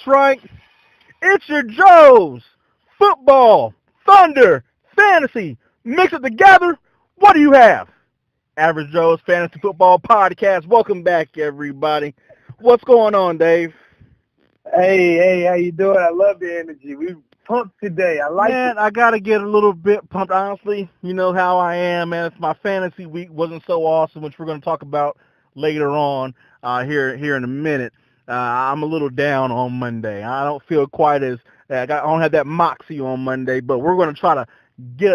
right. It's your Joe's Football Thunder Fantasy. Mix it together. What do you have? Average Joe's Fantasy Football Podcast. Welcome back, everybody. What's going on, Dave? Hey, how you doing? I love the energy. We pumped today. I like Man, it. I got to get a little bit pumped, honestly. You know how I am, man. It's my fantasy week wasn't so awesome, which we're going to talk about later on here in a minute. I'm a little down on Monday. I don't feel quite as I don't have that moxie on Monday, but we're going to try to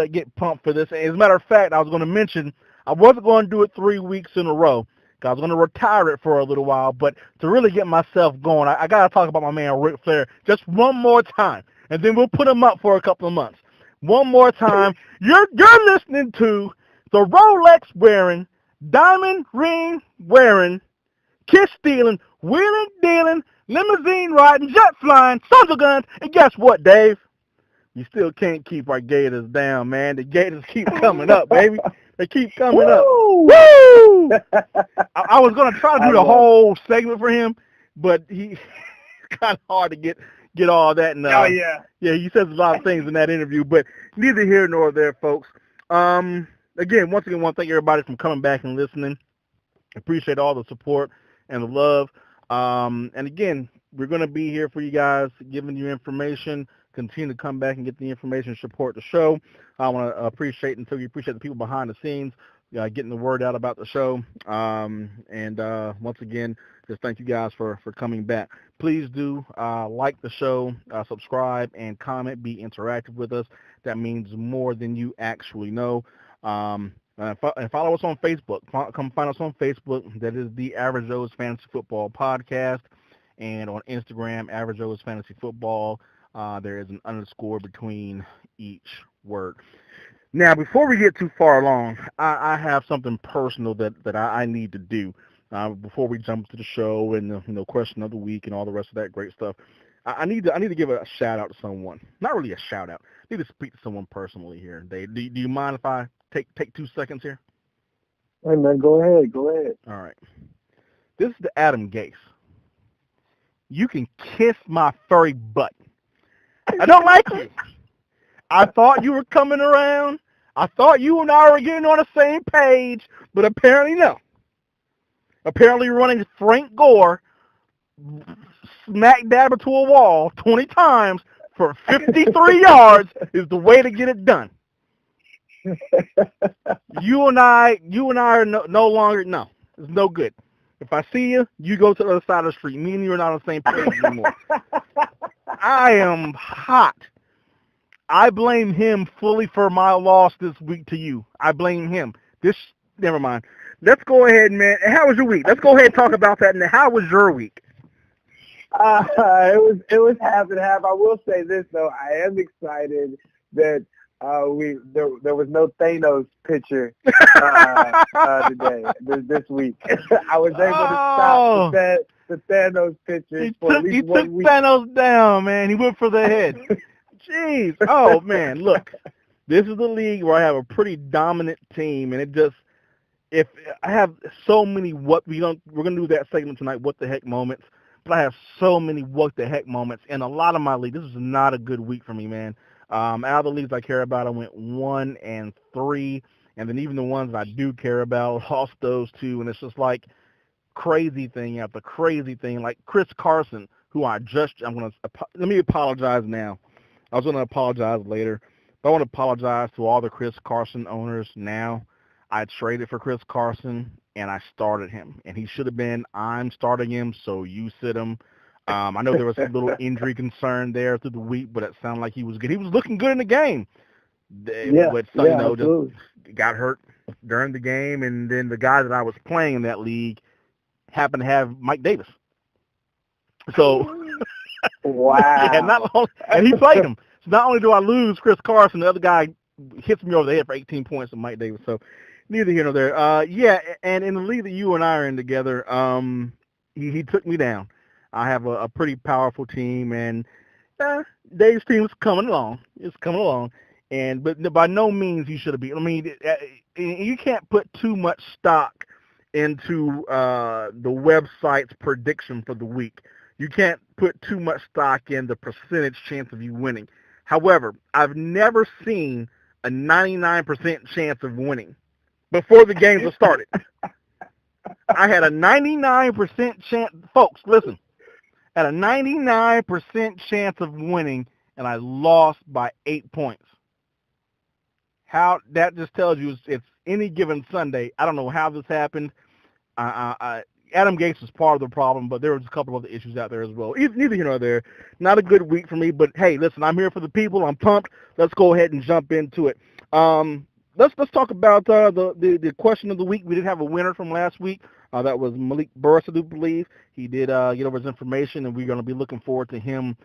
get pumped for this. As a matter of fact, I was going to mention I wasn't going to do it 3 weeks in a row. I was going to retire it for a little while, but to really get myself going, I got to talk about my man Ric Flair just one more time, and then we'll put him up for a couple of months. One more time, you're listening to the Rolex wearing, diamond ring wearing, kiss stealing, wheeling dealing, limousine riding, jet flying, sons of guns, and guess what, Dave? You still can't keep our Gators down, man. The Gators keep coming up, baby. They keep coming up. Woo! I was going to try to do the whole segment for him, but it's kind of hard to get all that. And, Oh, yeah. Yeah, he says a lot of things in that interview, but neither here nor there, folks. Again, once again, I want to thank everybody for coming back and listening. Appreciate all the support and the love. And again, we're going to be here for you guys, giving you information. Continue to come back and get the information, support the show. I want to appreciate the people behind the scenes, getting the word out about the show. And once again, just thank you guys for coming back. Please do like the show, subscribe, and comment. Be interactive with us. That means more than you actually know. And follow us on Facebook. Come find us on Facebook. That is the Average Joe's Fantasy Football Podcast. And on Instagram, Average Joe's Fantasy Football. There is an underscore between each word. Now, before we get too far along, I have something personal that I need to do before we jump to the show and question of the week and all the rest of that great stuff. I need to give a shout out to someone. Not really a shout out. I need to speak to someone personally here. Dave, do you mind if I take 2 seconds here? Hey, man, go ahead. All right. This is the Adam Gase. You can kiss my furry butt. I don't like you. I thought you were coming around. I thought you and I were getting on the same page, but apparently no. Apparently running Frank Gore smack dab into a wall 20 times for 53 yards is the way to get it done. You and I are no longer, no. It's no good. If I see you, you go to the other side of the street. Me and you are not on the same page anymore. I am hot. I blame him fully for my loss this week to you. I blame him. Never mind. Let's go ahead, man. How was your week? Let's go ahead and talk about that. And how was your week? It was half and half. I will say this though, I am excited that there was no Thanos picture today this week. I was able to stop the Thanos picture for at least 1 week. He took Thanos down, man. He went for the head. Jeez. Oh man, look. This is the league where I have a pretty dominant team, and if I have so many we're gonna do that segment tonight, what the heck moments. But I have so many what the heck moments in a lot of my league. This is not a good week for me, man. Out of the leagues I care about, I went 1 and 3, and then even the ones that I do care about, lost those 2, and it's just like crazy thing after crazy thing. Like Chris Carson, who let me apologize now. I was going to apologize later, but I want to apologize to all the Chris Carson owners now. I traded for Chris Carson, and I started him, and he should have been, I'm starting him, so you sit him. I know there was a little injury concern there through the week, but it sounded like he was good. He was looking good in the game. But just got hurt during the game, and then the guy that I was playing in that league happened to have Mike Davis. So, wow. And he played him. So not only do I lose Chris Carson, the other guy hits me over the head for 18 points with Mike Davis. So neither here nor there. And in the league that you and I are in together, he took me down. I have a pretty powerful team, and Dave's team is coming along. It's coming along, but by no means you should have beat. I mean, you can't put too much stock into the website's prediction for the week. You can't put too much stock in the percentage chance of you winning. However, I've never seen a 99% chance of winning before the games have started. I had a 99% chance. Folks, listen. Had a 99% chance of winning, and I lost by 8 points. How that just tells you it's any given Sunday. I don't know how this happened. Adam Gates was part of the problem, but there was a couple of other issues out there as well. Neither here nor there. Not a good week for me, but hey, listen, I'm here for the people. I'm pumped. Let's go ahead and jump into it. Let's talk about the question of the week. We did have a winner from last week. That was Malik Burris, I do believe. He did get over his information, and we're going to be looking forward to him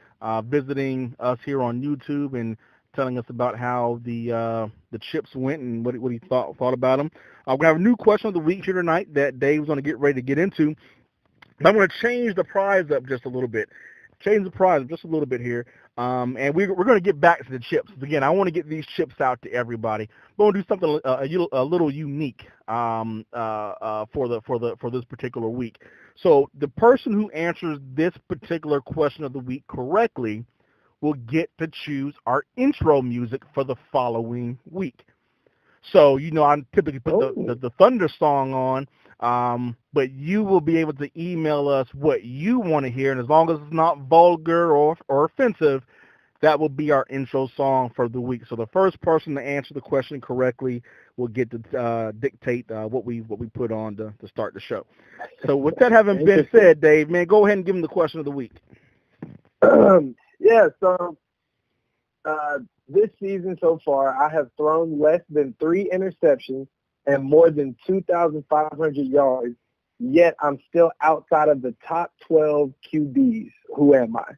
visiting us here on YouTube and telling us about how the chips went and what he thought about them. We're going to have a new question of the week here tonight that Dave's going to get ready to get into. I'm going to change the prize up just a little bit. Change the prize up just a little bit here. And we're going to get back to the chips. Again, I want to get these chips out to everybody. But we'll do something a little unique for this particular week. So the person who answers this particular question of the week correctly will get to choose our intro music for the following week. So, I typically put the Thunder song on, but you will be able to email us what you want to hear, and as long as it's not vulgar or offensive, that will be our intro song for the week. So the first person to answer the question correctly will get to dictate what we put on to start the show. So with that having been said, Dave, man, go ahead and give him the question of the week. Yeah, so this season so far, I have thrown less than 3 interceptions and more than 2,500 yards, yet I'm still outside of the top 12 QBs. Who am I?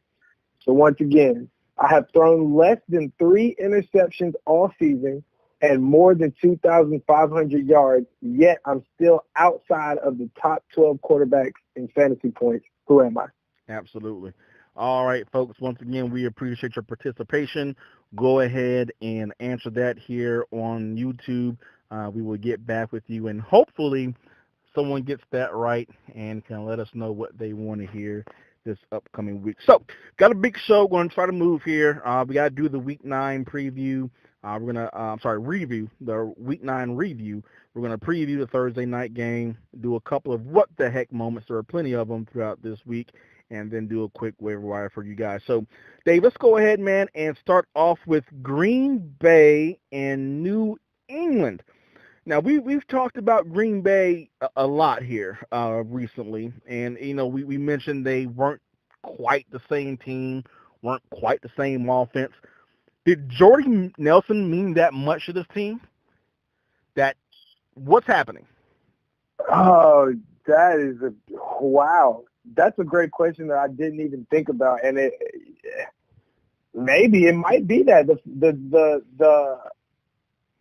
So once again, I have thrown less than 3 interceptions all season and more than 2,500 yards, yet I'm still outside of the top 12 quarterbacks in fantasy points. Who am I? Absolutely. All right, folks, once again, we appreciate your participation. Go ahead and answer that here on YouTube. We will get back with you, and hopefully someone gets that right and can let us know what they want to hear this upcoming week. So, got a big show. We're going to try to move here. We got to do the Week 9 preview. We're going to, review, the Week 9 review. We're going to preview the Thursday night game, do a couple of what the heck moments. There are plenty of them throughout this week, and then do a quick waiver wire for you guys. So, Dave, let's go ahead, man, and start off with Green Bay and New England. Now, we've talked about Green Bay a lot here recently, and, we mentioned they weren't quite the same team, weren't quite the same offense. Did Jordy Nelson mean that much to this team? What's happening? Oh, that is wow. That's a great question that I didn't even think about, and maybe it might be that the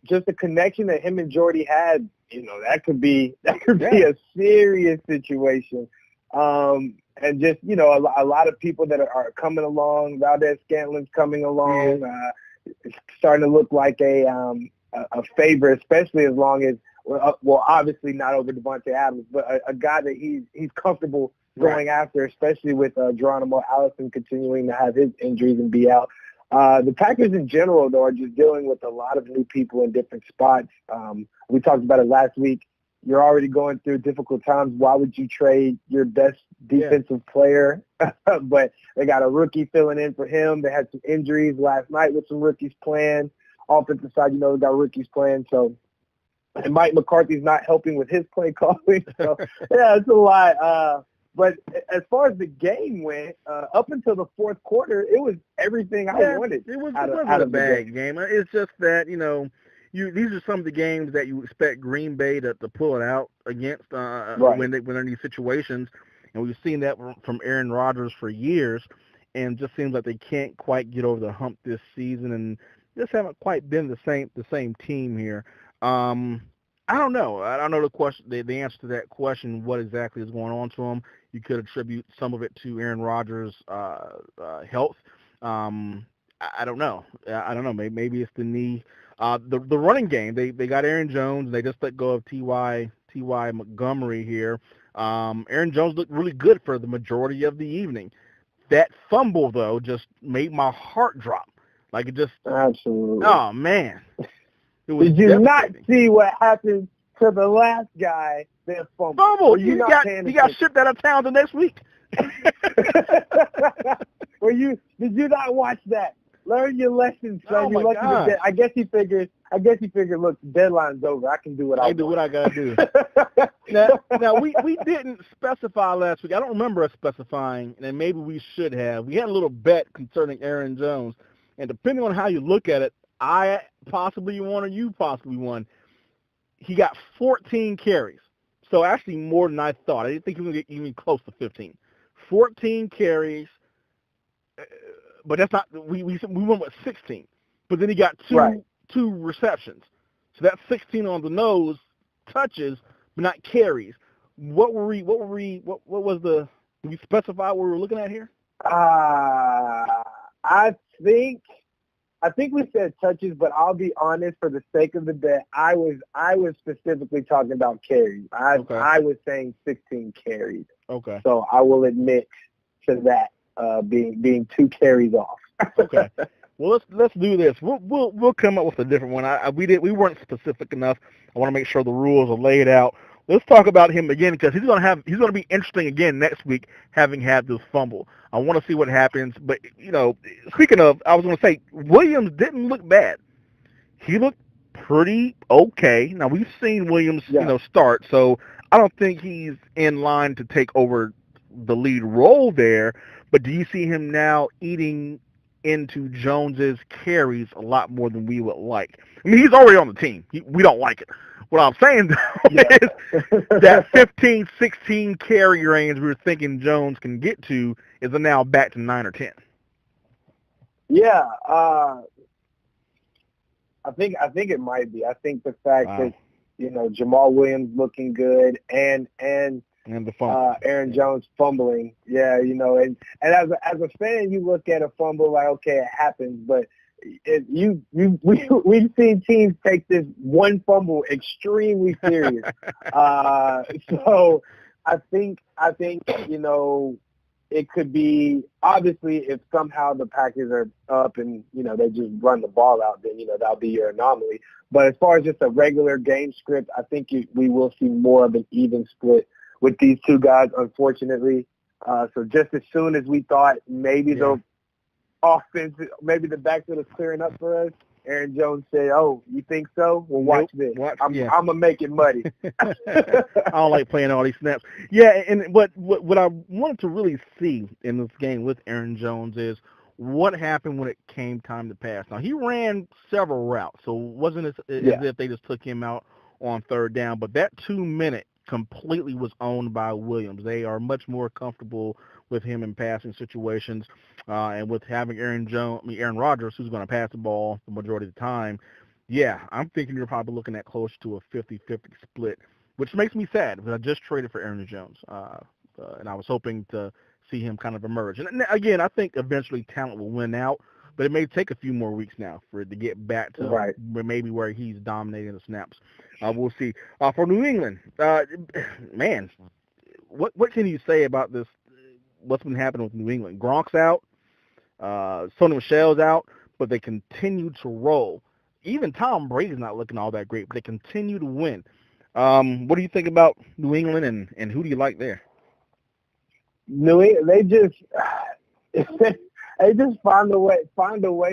just the connection that him and Jordy had. That could be a serious situation. And just a lot of people that are coming along. Valdez-Scantlin's coming along. It's starting to look like a favorite, especially as long as obviously not over Devontae Adams, but a guy that he's comfortable going after, especially with Geronimo Allison continuing to have his injuries and be out. The Packers in general, though, are just dealing with a lot of new people in different spots. We talked about it last week. You're already going through difficult times. Why would you trade your best defensive player? But they got a rookie filling in for him. They had some injuries last night with some rookies playing. Offensive side, they got rookies playing. So, and Mike McCarthy's not helping with his play calling. So, yeah, it's a lot. But as far as the game went, up until the fourth quarter, it was everything I wanted. It wasn't a bad game. It's just that, these are some of the games that you expect Green Bay to pull it out against when they're in these situations. And we've seen that from Aaron Rodgers for years, and just seems like they can't quite get over the hump this season, and just haven't quite been the same team here. I don't know. I don't know the answer to that question. What exactly is going on to them? You could attribute some of it to Aaron Rodgers' health. I don't know. I don't know. Maybe it's the knee. The running game. They got Aaron Jones. They just let go of T.Y. Montgomery here. Aaron Jones looked really good for the majority of the evening. That fumble, though, just made my heart drop. Like it just, Absolutely. oh, man. It was Did you not devastating. see what happened to the last guy that fumbled? Fumble. You He got shipped out of town the next week. Did you not watch that? Learn your lessons, son. Oh, You're my lucky God. to I guess he figured, look, the deadline's over. I can do what I want. do what I got to do. Now we didn't specify last week. I don't remember us specifying, and maybe we should have. We had a little bet concerning Aaron Jones, and depending on how you look at it, I possibly won or you possibly won. He got 14 carries, so actually more than I thought. I didn't think he was going to get even close to 15. 14 carries, but that's not. We went with 16, but then he got two receptions, so that's 16 on the nose touches, but not carries. What was the? Did we specify what we were looking at here? I think we said touches, but I'll be honest, for the sake of the bet, I was specifically talking about carries. I was saying 16 carries. Okay. So I will admit to that being 2 carries off. Okay. Well, let's do this. We'll come up with a different one. We weren't specific enough. I want to make sure the rules are laid out. Let's talk about him again because he's going to be interesting again next week, having had this fumble. I want to see what happens. But speaking of, I was going to say Williams didn't look bad. He looked pretty okay. Now we've seen Williams, start, so I don't think he's in line to take over the lead role there. But do you see him now eating into Jones's carries a lot more than we would like? I mean, he's already on the team. We don't like it. What I'm saying, though, is that 15, 16 carry range we were thinking Jones can get to is now back to 9 or 10. Yeah, I think it might be. I think the fact that Jamal Williams looking good and the fumble. Aaron Jones fumbling. Yeah, and as a fan, you look at a fumble like, okay, it happens, but we've seen teams take this one fumble extremely serious. So I think it could be, obviously, if somehow the Packers are up and they just run the ball out, then that'll be your anomaly. But as far as just a regular game script, I think we will see more of an even split with these two guys, unfortunately. So just as soon as we thought maybe the offense, maybe the backfield is clearing up for us, Aaron Jones said, "Oh, you think so? Well, watch this. I'm gonna make it muddy." I don't like playing all these snaps. Yeah, and what I wanted to really see in this game with Aaron Jones is what happened when it came time to pass. Now he ran several routes, so it wasn't as if they just took him out on third down. But that 2-minute completely was owned by Williams. They are much more comfortable with him in passing situations, and with having Aaron Rodgers, who's going to pass the ball the majority of the time. Yeah, I'm thinking you're probably looking at close to a 50-50 split, which makes me sad because I just traded for Aaron Jones, and I was hoping to see him kind of emerge. And again, I think eventually talent will win out, but it may take a few more weeks now for it to get back to maybe where he's dominating the snaps. We'll see. For New England, man, what can you say about this? What's been happening with New England? Gronk's out, Sony Michel's out, but they continue to roll. Even Tom Brady's not looking all that great, but they continue to win. What do you think about New England, and who do you like there? New England, they just find a way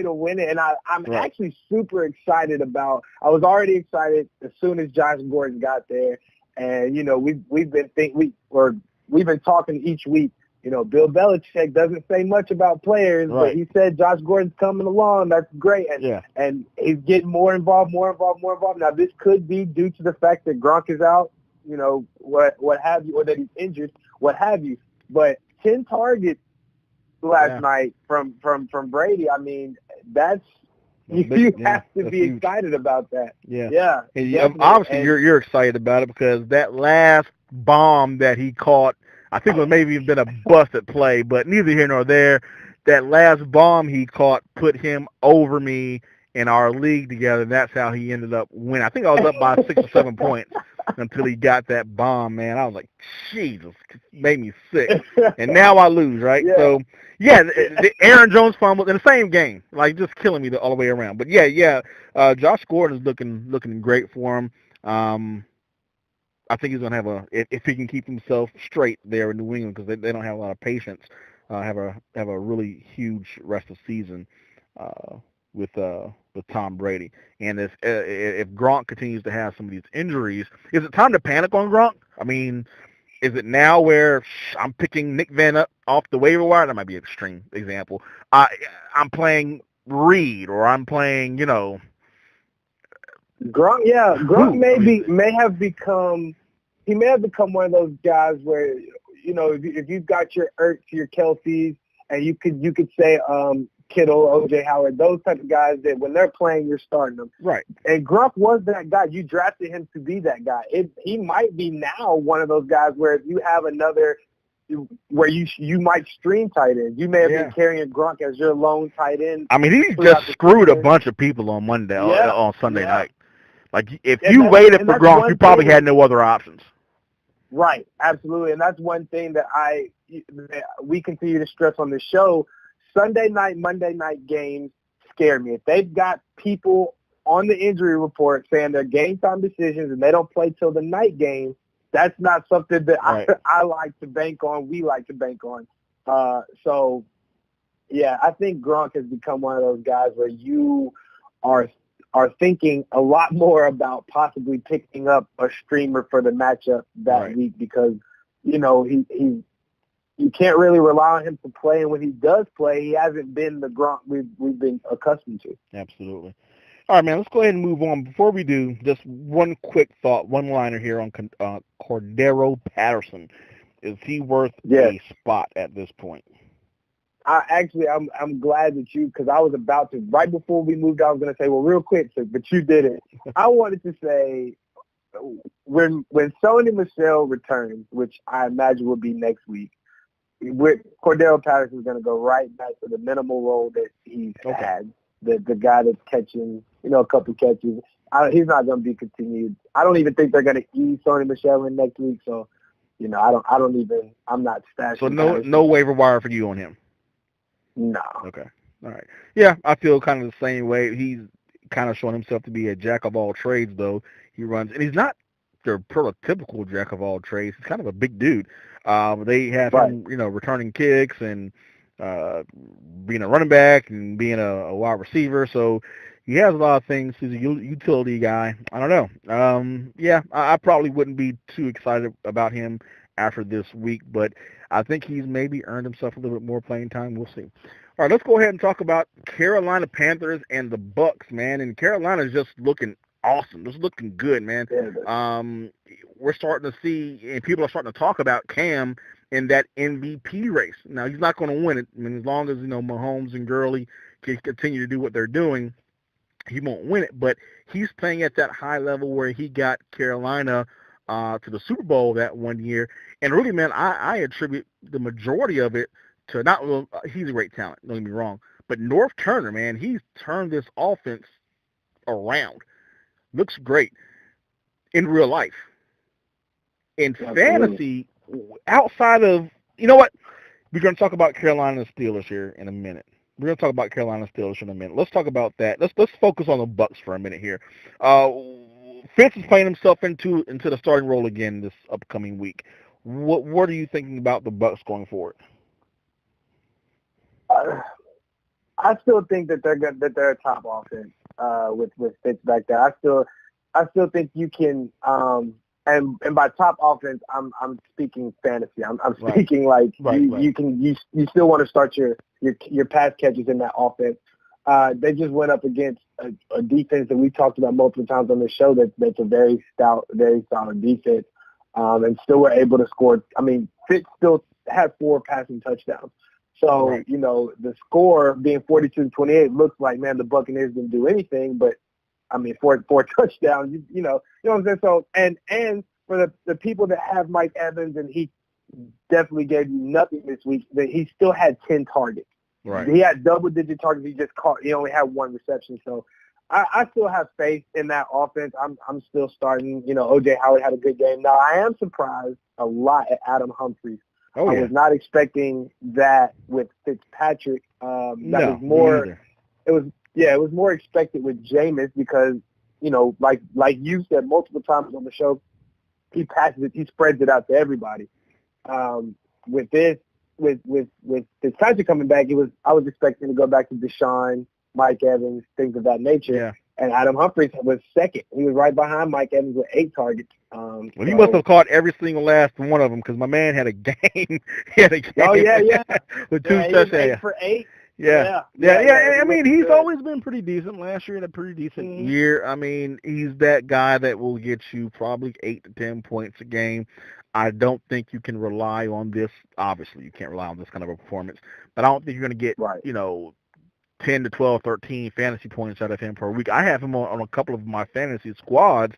to win it, and I'm actually super excited about. I was already excited as soon as Josh Gordon got there, and we've been talking each week. Bill Belichick doesn't say much about players, but he said Josh Gordon's coming along. That's great, and he's getting more involved. Now this could be due to the fact that Gronk is out, what have you, or that he's injured, what have you. But 10 targets last night from Brady. I mean, that's you have to be excited about that. Yeah. Obviously, you're excited about it because that last bomb that he caught, I think it was maybe been a busted play, but neither here nor there. That last bomb he caught put him over me in our league together, and that's how he ended up winning. I think I was up by 6 or 7 points. until he got that bomb, man. I was like, Jesus, it made me sick. And now I lose, right? Yeah. So, yeah, the Aaron Jones fumble in the same game, like just killing me all the way around. But yeah, Josh Gordon is looking great for him. I think he's gonna have if he can keep himself straight there in New England because they don't have a lot of patience. Have a really huge rest of season uh, with Tom Brady. And if Gronk continues to have some of these injuries, is it time to panic on Gronk? I mean, is it now where I'm picking Nick Van off the waiver wire? That might be an extreme example. I'm playing Reed or I'm playing Gronk, yeah, Gronk who? may have become one of those guys where if you've got your Ertz, your Kelseys, and you could say Kittle, OJ Howard, those type of guys that when they're playing, you're starting them. Right. And Gronk was that guy. You drafted him to be that guy. He might be now one of those guys where if you have another where you might stream tight end. You may have been carrying Gronk as your lone tight end. I mean, he just screwed a bunch of people on Sunday night. Like, if you waited for Gronk, you probably had no other options. Right, absolutely. And that's one thing that we continue to stress on the show. Sunday night, Monday night games scare me. If they've got people on the injury report saying they're game time decisions and they don't play till the night game, that's not something that I like to bank on. We like to bank on. So, yeah, I think Gronk has become one of those guys where you are thinking a lot more about possibly picking up a streamer for the matchup that week because, you can't really rely on him to play, and when he does play, he hasn't been the Gronk we've been accustomed to. Absolutely. All right, man, let's go ahead and move on. Before we do, just one quick thought, one-liner here on Cordero Patterson. Is he worth a spot at this point? I'm glad that because I was about to, right before we moved, I was going to say, well, real quick, but you did it. I wanted to say, when Sony Michel returns, which I imagine will be next week, Cordero Patterson is going to go right back to the minimal role that he's had. The guy that's catching, a couple catches. He's not going to be continued. I don't even think they're going to ease Sony Michel in next week. So, I'm not stashing. So no waiver wire for you on him. No. Okay. All right. Yeah, I feel kind of the same way. He's kind of shown himself to be a jack of all trades, though. He runs, and he's not their prototypical jack of all trades. He's kind of a big dude. They have him, returning kicks and being a running back and being a wide receiver. So he has a lot of things. He's a utility guy. I don't know. I probably wouldn't be too excited about him after this week, but I think he's maybe earned himself a little bit more playing time. We'll see. All right, let's go ahead and talk about Carolina Panthers and the Bucs, man. And Carolina's just looking awesome. Just looking good, man. We're starting to see, and people are starting to talk about Cam in that MVP race. Now, he's not going to win it. I mean, as long as, Mahomes and Gurley can continue to do what they're doing, he won't win it. But he's playing at that high level where he got Carolina to the Super Bowl that one year. And really, man, I attribute the majority of it to he's a great talent, don't get me wrong. But North Turner, man, he's turned this offense around. Looks great in real life. In fantasy, outside of, you know what? We're going to talk about Carolina Steelers here in a minute. Let's talk about that. Let's focus on the Bucs for a minute here. Fitz is playing himself into the starting role again this upcoming week. What are you thinking about the Bucs going forward? I still think that they're a top offense with Fitz back there. I still think you can and by top offense I'm speaking fantasy. I'm speaking you still want to start your pass catches in that offense. They just went up against a defense that we talked about multiple times on the show that's a very solid defense, and still were able to score. I mean, Fitz still had 4 passing touchdowns. So, the score being 42-28 looks like, man, the Buccaneers didn't do anything, but I mean, 4 touchdowns, you know what I'm saying? So, and for the people that have Mike Evans, and he definitely gave you nothing this week, that he still had 10 targets. Right. He had double-digit targets. He only had 1 reception. So I still have faith in that offense. I'm still starting. O.J. Howard had a good game. Now, I am surprised a lot at Adam Humphries. Oh, yeah. I was not expecting that with Fitzpatrick. That No, was more. me It was more expected with Jameis because like you said multiple times on the show, he passes it, he spreads it out to everybody. With Fitzpatrick coming back, I was expecting to go back to Deshaun, Mike Evans, things of that nature. Yeah. And Adam Humphries was second. He was right behind Mike Evans with 8 targets. Well, he must have caught every single last one of them because my man had a game. He had a game. Oh, yeah. With 2 touchdowns. 8 touchdowns. for 8. Yeah. I mean, he's always been pretty decent. Last year, had a pretty decent year. I mean, he's that guy that will get you probably 8 to 10 points a game. I don't think you can rely on this. Obviously, you can't rely on this kind of a performance. But I don't think you're going to get, 10 to 12, 13 fantasy points out of him per week. I have him on a couple of my fantasy squads,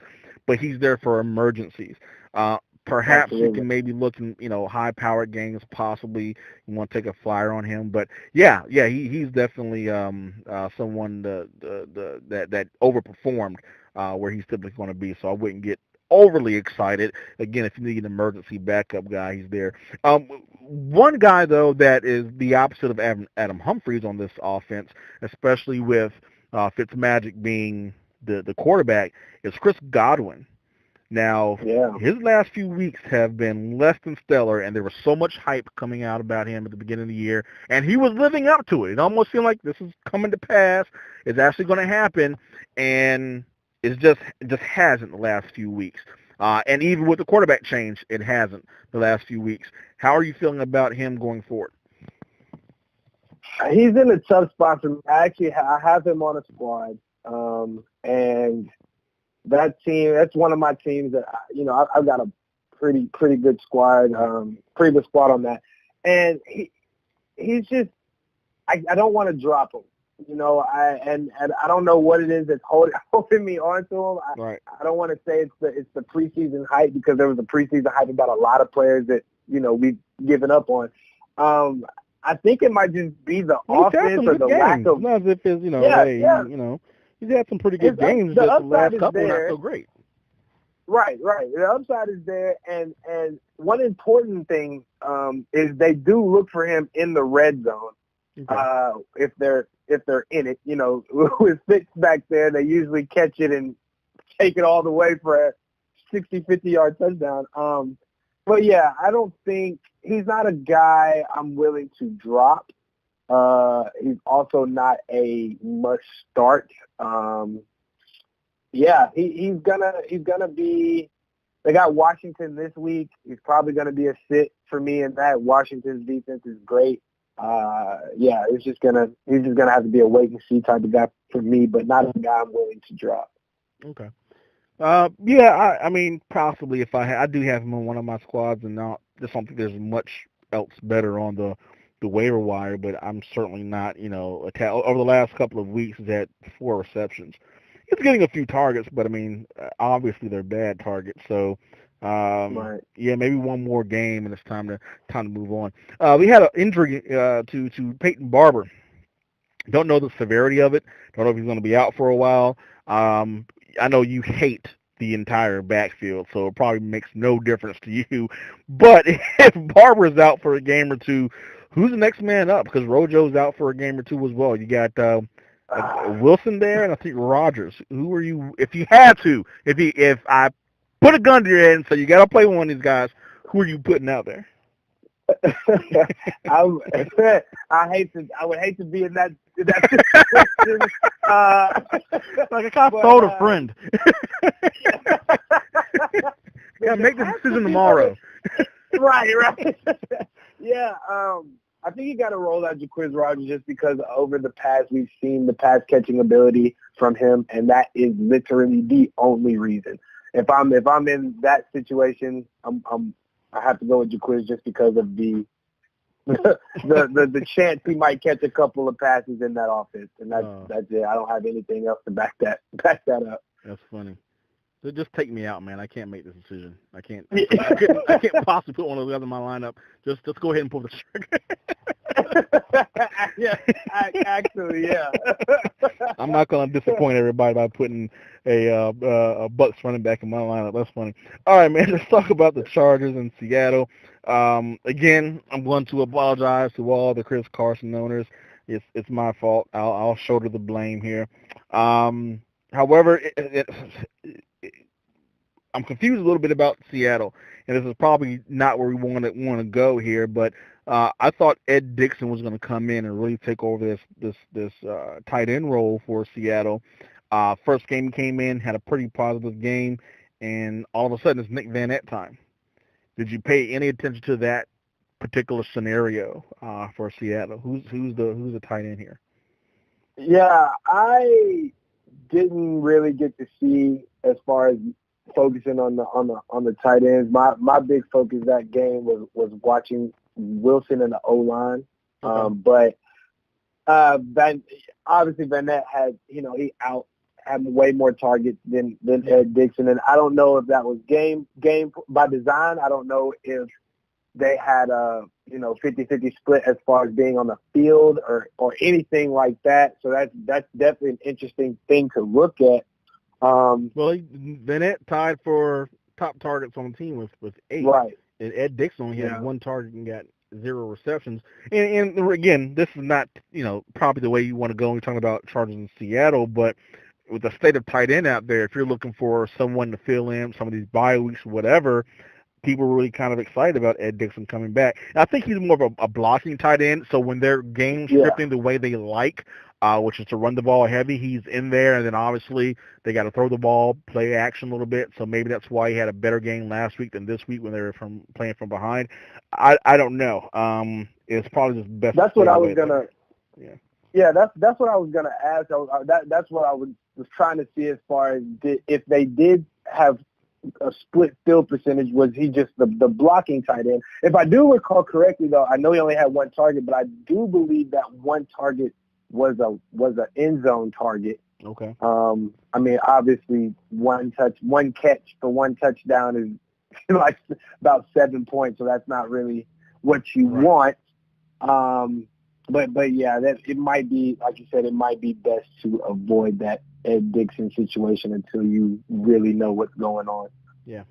but he's there for emergencies. Perhaps you can maybe look in, high-powered games possibly. You want to take a flyer on him. But, he's definitely someone that overperformed where he's typically going to be. So I wouldn't get overly excited. Again, if you need an emergency backup guy, he's there. One guy, though, that is the opposite of Adam Humphries on this offense, especially with Fitzmagic being the quarterback, is Chris Godwin. Now, his last few weeks have been less than stellar, and there was so much hype coming out about him at the beginning of the year, and he was living up to it. It almost seemed like this is coming to pass. It's actually going to happen, and it just hasn't the last few weeks. And even with the quarterback change, it hasn't the last few weeks. How are you feeling about him going forward? He's in a tough spot for me. I have him on a squad, and that team, that's one of my teams that, I've got a pretty good squad, pretty good squad on that. And he's just, I don't want to drop him. And I don't know what it is that's holding me onto him. I don't want to say it's the preseason hype because there was a preseason hype about a lot of players that we've given up on. I think it might just be the offense or the lack of. Not as if it's he's had some pretty good games. Just the last couple not so great. Right. The upside is there, and one important thing is they do look for him in the red zone. Okay. If they're in it, with Fitz back there, they usually catch it and take it all the way for a 60, 50-yard touchdown. But yeah, I don't think he's not a guy I'm willing to drop. He's also not a must start. He's gonna be. They got Washington this week. He's probably gonna be a sit for me in that. Washington's defense is great. He's just gonna have to be a wait and see type of guy for me, but not a guy I'm willing to drop. Okay. I mean, possibly if I do have him on one of my squads, and just don't think there's much else better on the waiver wire, but I'm certainly not, over the last couple of weeks, he's had 4 receptions. He's getting a few targets, but I mean, obviously they're bad targets, so. Maybe one more game, and it's time to move on. We had an injury to Peyton Barber. Don't know the severity of it. Don't know if he's going to be out for a while. I know you hate the entire backfield, so it probably makes no difference to you. But if Barber's out for a game or two, who's the next man up? Because Rojo's out for a game or two as well. You got Wilson there, and I think Rodgers. Who are you? If you had to, if I put a gun to your head and say you got to play one of these guys, who are you putting out there? I would hate to be in that situation. Like a cop told a friend. Make the decision tomorrow. Right. Yeah, I think you got to roll out Jacquizz Rodgers just because over the past we've seen the pass catching ability from him, and that is literally the only reason. If I'm in that situation, I have to go with Jacquizz just because of the chance he might catch a couple of passes in that offense, and that's it. I don't have anything else to back that up. That's funny. So just take me out, man. I can't make this decision. I can't possibly put one of the other in my lineup. Just go ahead and pull the trigger. Yeah, actually, yeah. I'm not going to disappoint everybody by putting a Bucks running back in my lineup. That's funny. All right, man. Let's talk about the Chargers in Seattle. Again, I'm going to apologize to all the Chris Carson owners. It's my fault. I'll shoulder the blame here. However, I'm confused a little bit about Seattle, and this is probably not where we want to go here. But I thought Ed Dixon was going to come in and really take over this tight end role for Seattle. First game he came in, had a pretty positive game, and all of a sudden it's Nick Van Ette time. Did you pay any attention to that particular scenario for Seattle? Who's the tight end here? Yeah, I didn't really get to see as far as focusing on the tight ends. My big focus that game was watching Wilson and the O line. Okay. But obviously Vanette had had way more targets than Ed Dixon, and I don't know if that was game by design. I don't know if they had a 50-50 split as far as being on the field or anything like that. So that's definitely an interesting thing to look at. Well, Vanette tied for top targets on the team with 8. Right. And Ed Dixon only had 1 target and got 0 receptions. And again, this is not, probably the way you want to go when you're talking about Chargers in Seattle, but with the state of tight end out there, if you're looking for someone to fill in some of these bye weeks or whatever, people were really kind of excited about Ed Dixon coming back. And I think he's more of a blocking tight end, so when they're game scripting the way they like, which is to run the ball heavy, he's in there, and then obviously they got to throw the ball, play action a little bit, so maybe that's why he had a better game last week than this week when they were playing from behind. I don't know. It's probably just best. That's what I was gonna. Yeah. Yeah, that's what I was gonna ask. That's what I was trying to see as far as if they did have a split field percentage. Was he just the blocking tight end? If I do recall correctly, though, I know he only had 1 target, but I do believe that 1 target was a end zone target. Okay. I mean, obviously, 1 catch for 1 touchdown is like about 7 points, so that's not really what you want. But yeah, that it might be, like you said, it might be best to avoid that Ed Dixon situation until you really know what's going on. Yeah.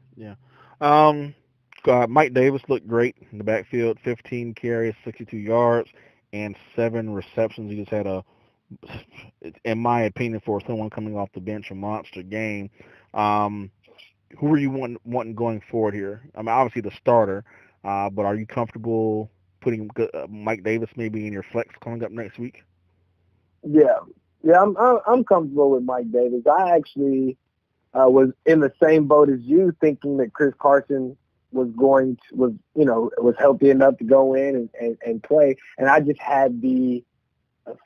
Mike Davis looked great in the backfield, 15 carries, 62 yards, and 7 receptions. He just had in my opinion, for someone coming off the bench, a monster game. Who are you wanting going forward here? I mean, obviously the starter, but are you comfortable putting Mike Davis maybe in your flex coming up next week? Yeah, I'm comfortable with Mike Davis. I actually was in the same boat as you, thinking that Chris Carson was healthy enough to go in and play, and I just had the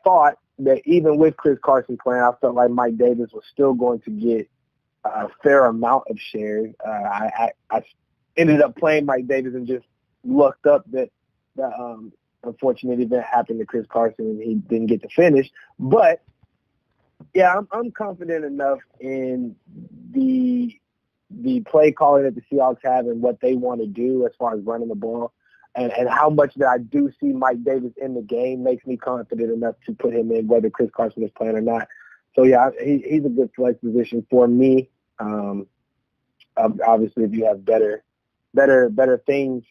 thought that even with Chris Carson playing, I felt like Mike Davis was still going to get a fair amount of shares. I ended up playing Mike Davis and just lucked up that the unfortunate event happened to Chris Carson and he didn't get to finish. But yeah, I'm confident enough in the play calling that the Seahawks have and what they want to do as far as running the ball. And how much that I do see Mike Davis in the game makes me confident enough to put him in, whether Chris Carson is playing or not. So yeah, he's a good flex position for me. Obviously, if you have better things,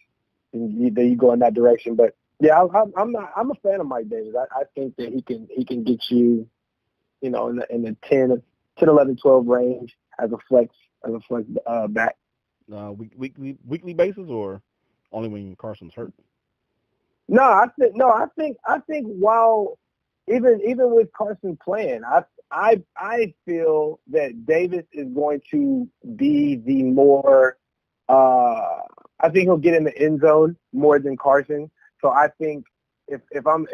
then you go in that direction. But yeah, I'm a fan of Mike Davis. I think that he can get you, in the 10, 11, 12 range as a flex back. Weekly basis or only when Carson's hurt? No, I think while even with Carson playing, I feel that Davis is going to be the more. I think he'll get in the end zone more than Carson. So I think if I'm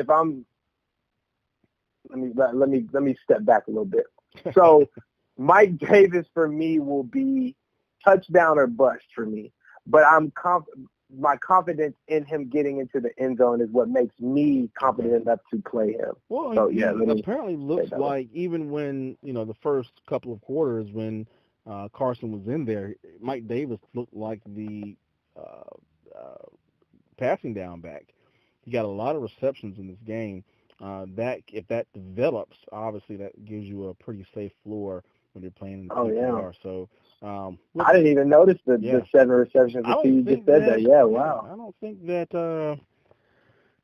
let me step back a little bit. So Mike Davis for me will be touchdown or bust for me, but my confidence in him getting into the end zone is what makes me confident enough to play him. Well, so, yeah, apparently looks like even when, the first couple of quarters when Carson was in there, Mike Davis looked like the passing down back. He got a lot of receptions in this game. that if that develops, obviously that gives you a pretty safe floor when you're playing in the Oh yeah. PPR. So I didn't even notice the yeah, 7 receptions I until don't you just think said that that. Yeah, wow. I don't think that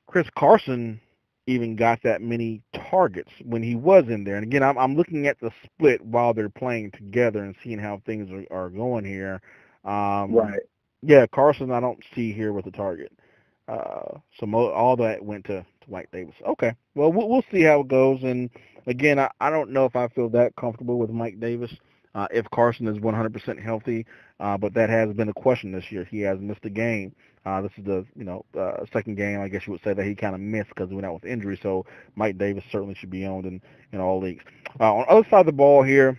Chris Carson even got that many targets when he was in there. And again, I'm looking at the split while they're playing together and seeing how things are going here. Right. Yeah, Carson I don't see here with a target. All that went to Mike Davis. Okay, well we'll see how it goes. And again, I don't know if I feel that comfortable with Mike Davis if Carson is 100% healthy, but that has been a question this year. He has missed a game. This is the second game I guess you would say that he kind of missed because he went out with injury. So Mike Davis certainly should be owned in all leagues. On the other side of the ball here,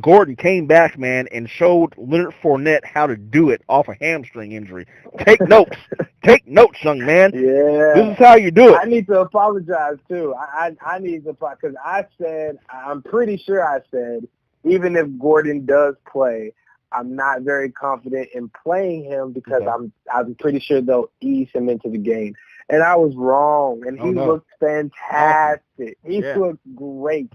Gordon came back, man, and showed Leonard Fournette how to do it off a hamstring injury. Take notes. Take notes, young man. This Yeah. is how you do it. I need to apologize too. I need to apologize because I'm pretty sure I said, even if Gordon does play, I'm not very confident in playing him because Okay. I'm pretty sure they'll ease him into the game. And I was wrong. And he looked fantastic. Awesome. He Yeah. looked great.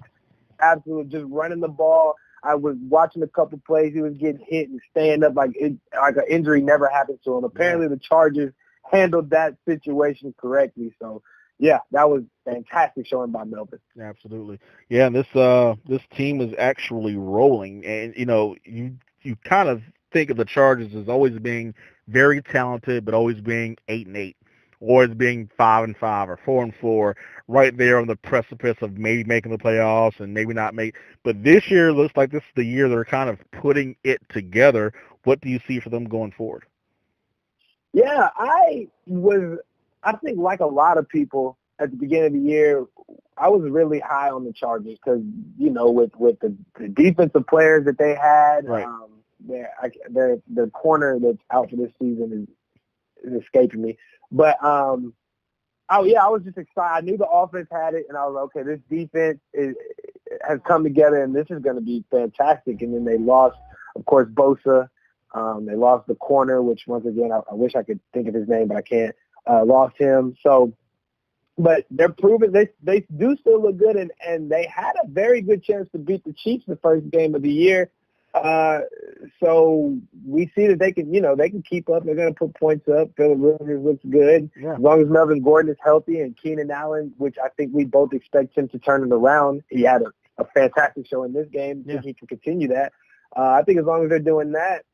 Absolutely, just running the ball. I was watching a couple plays. He was getting hit and staying up like an injury never happened to him. Apparently, the Chargers handled that situation correctly. So, yeah, that was fantastic showing by Melvin. Absolutely. Yeah, and this team is actually rolling, and you kind of think of the Chargers as always being very talented, but always being 8-8, or as being 5-5 or 4-4, right there on the precipice of maybe making the playoffs and maybe not make. But this year looks like this is the year they're kind of putting it together. What do you see for them going forward? Yeah, I think like a lot of people at the beginning of the year, I was really high on the Chargers because, with the defensive players that they had, Right. their corner that's out for this season is escaping me. But, I was just excited. I knew the offense had it, and I was like, okay, this defense has come together, and this is going to be fantastic. And then they lost, of course, Bosa. They lost the corner, which once again, I wish I could think of his name, but I can't. Lost him. So, but they're proving they do still look good, and they had a very good chance to beat the Chiefs the first game of the year. So we see that they can keep up. They're going to put points up. Philip Rivers looks good. Yeah. As long as Melvin Gordon is healthy and Keenan Allen, which I think we both expect him to turn it around. He had a fantastic show in this game. I think he can continue that. I think as long as they're doing that,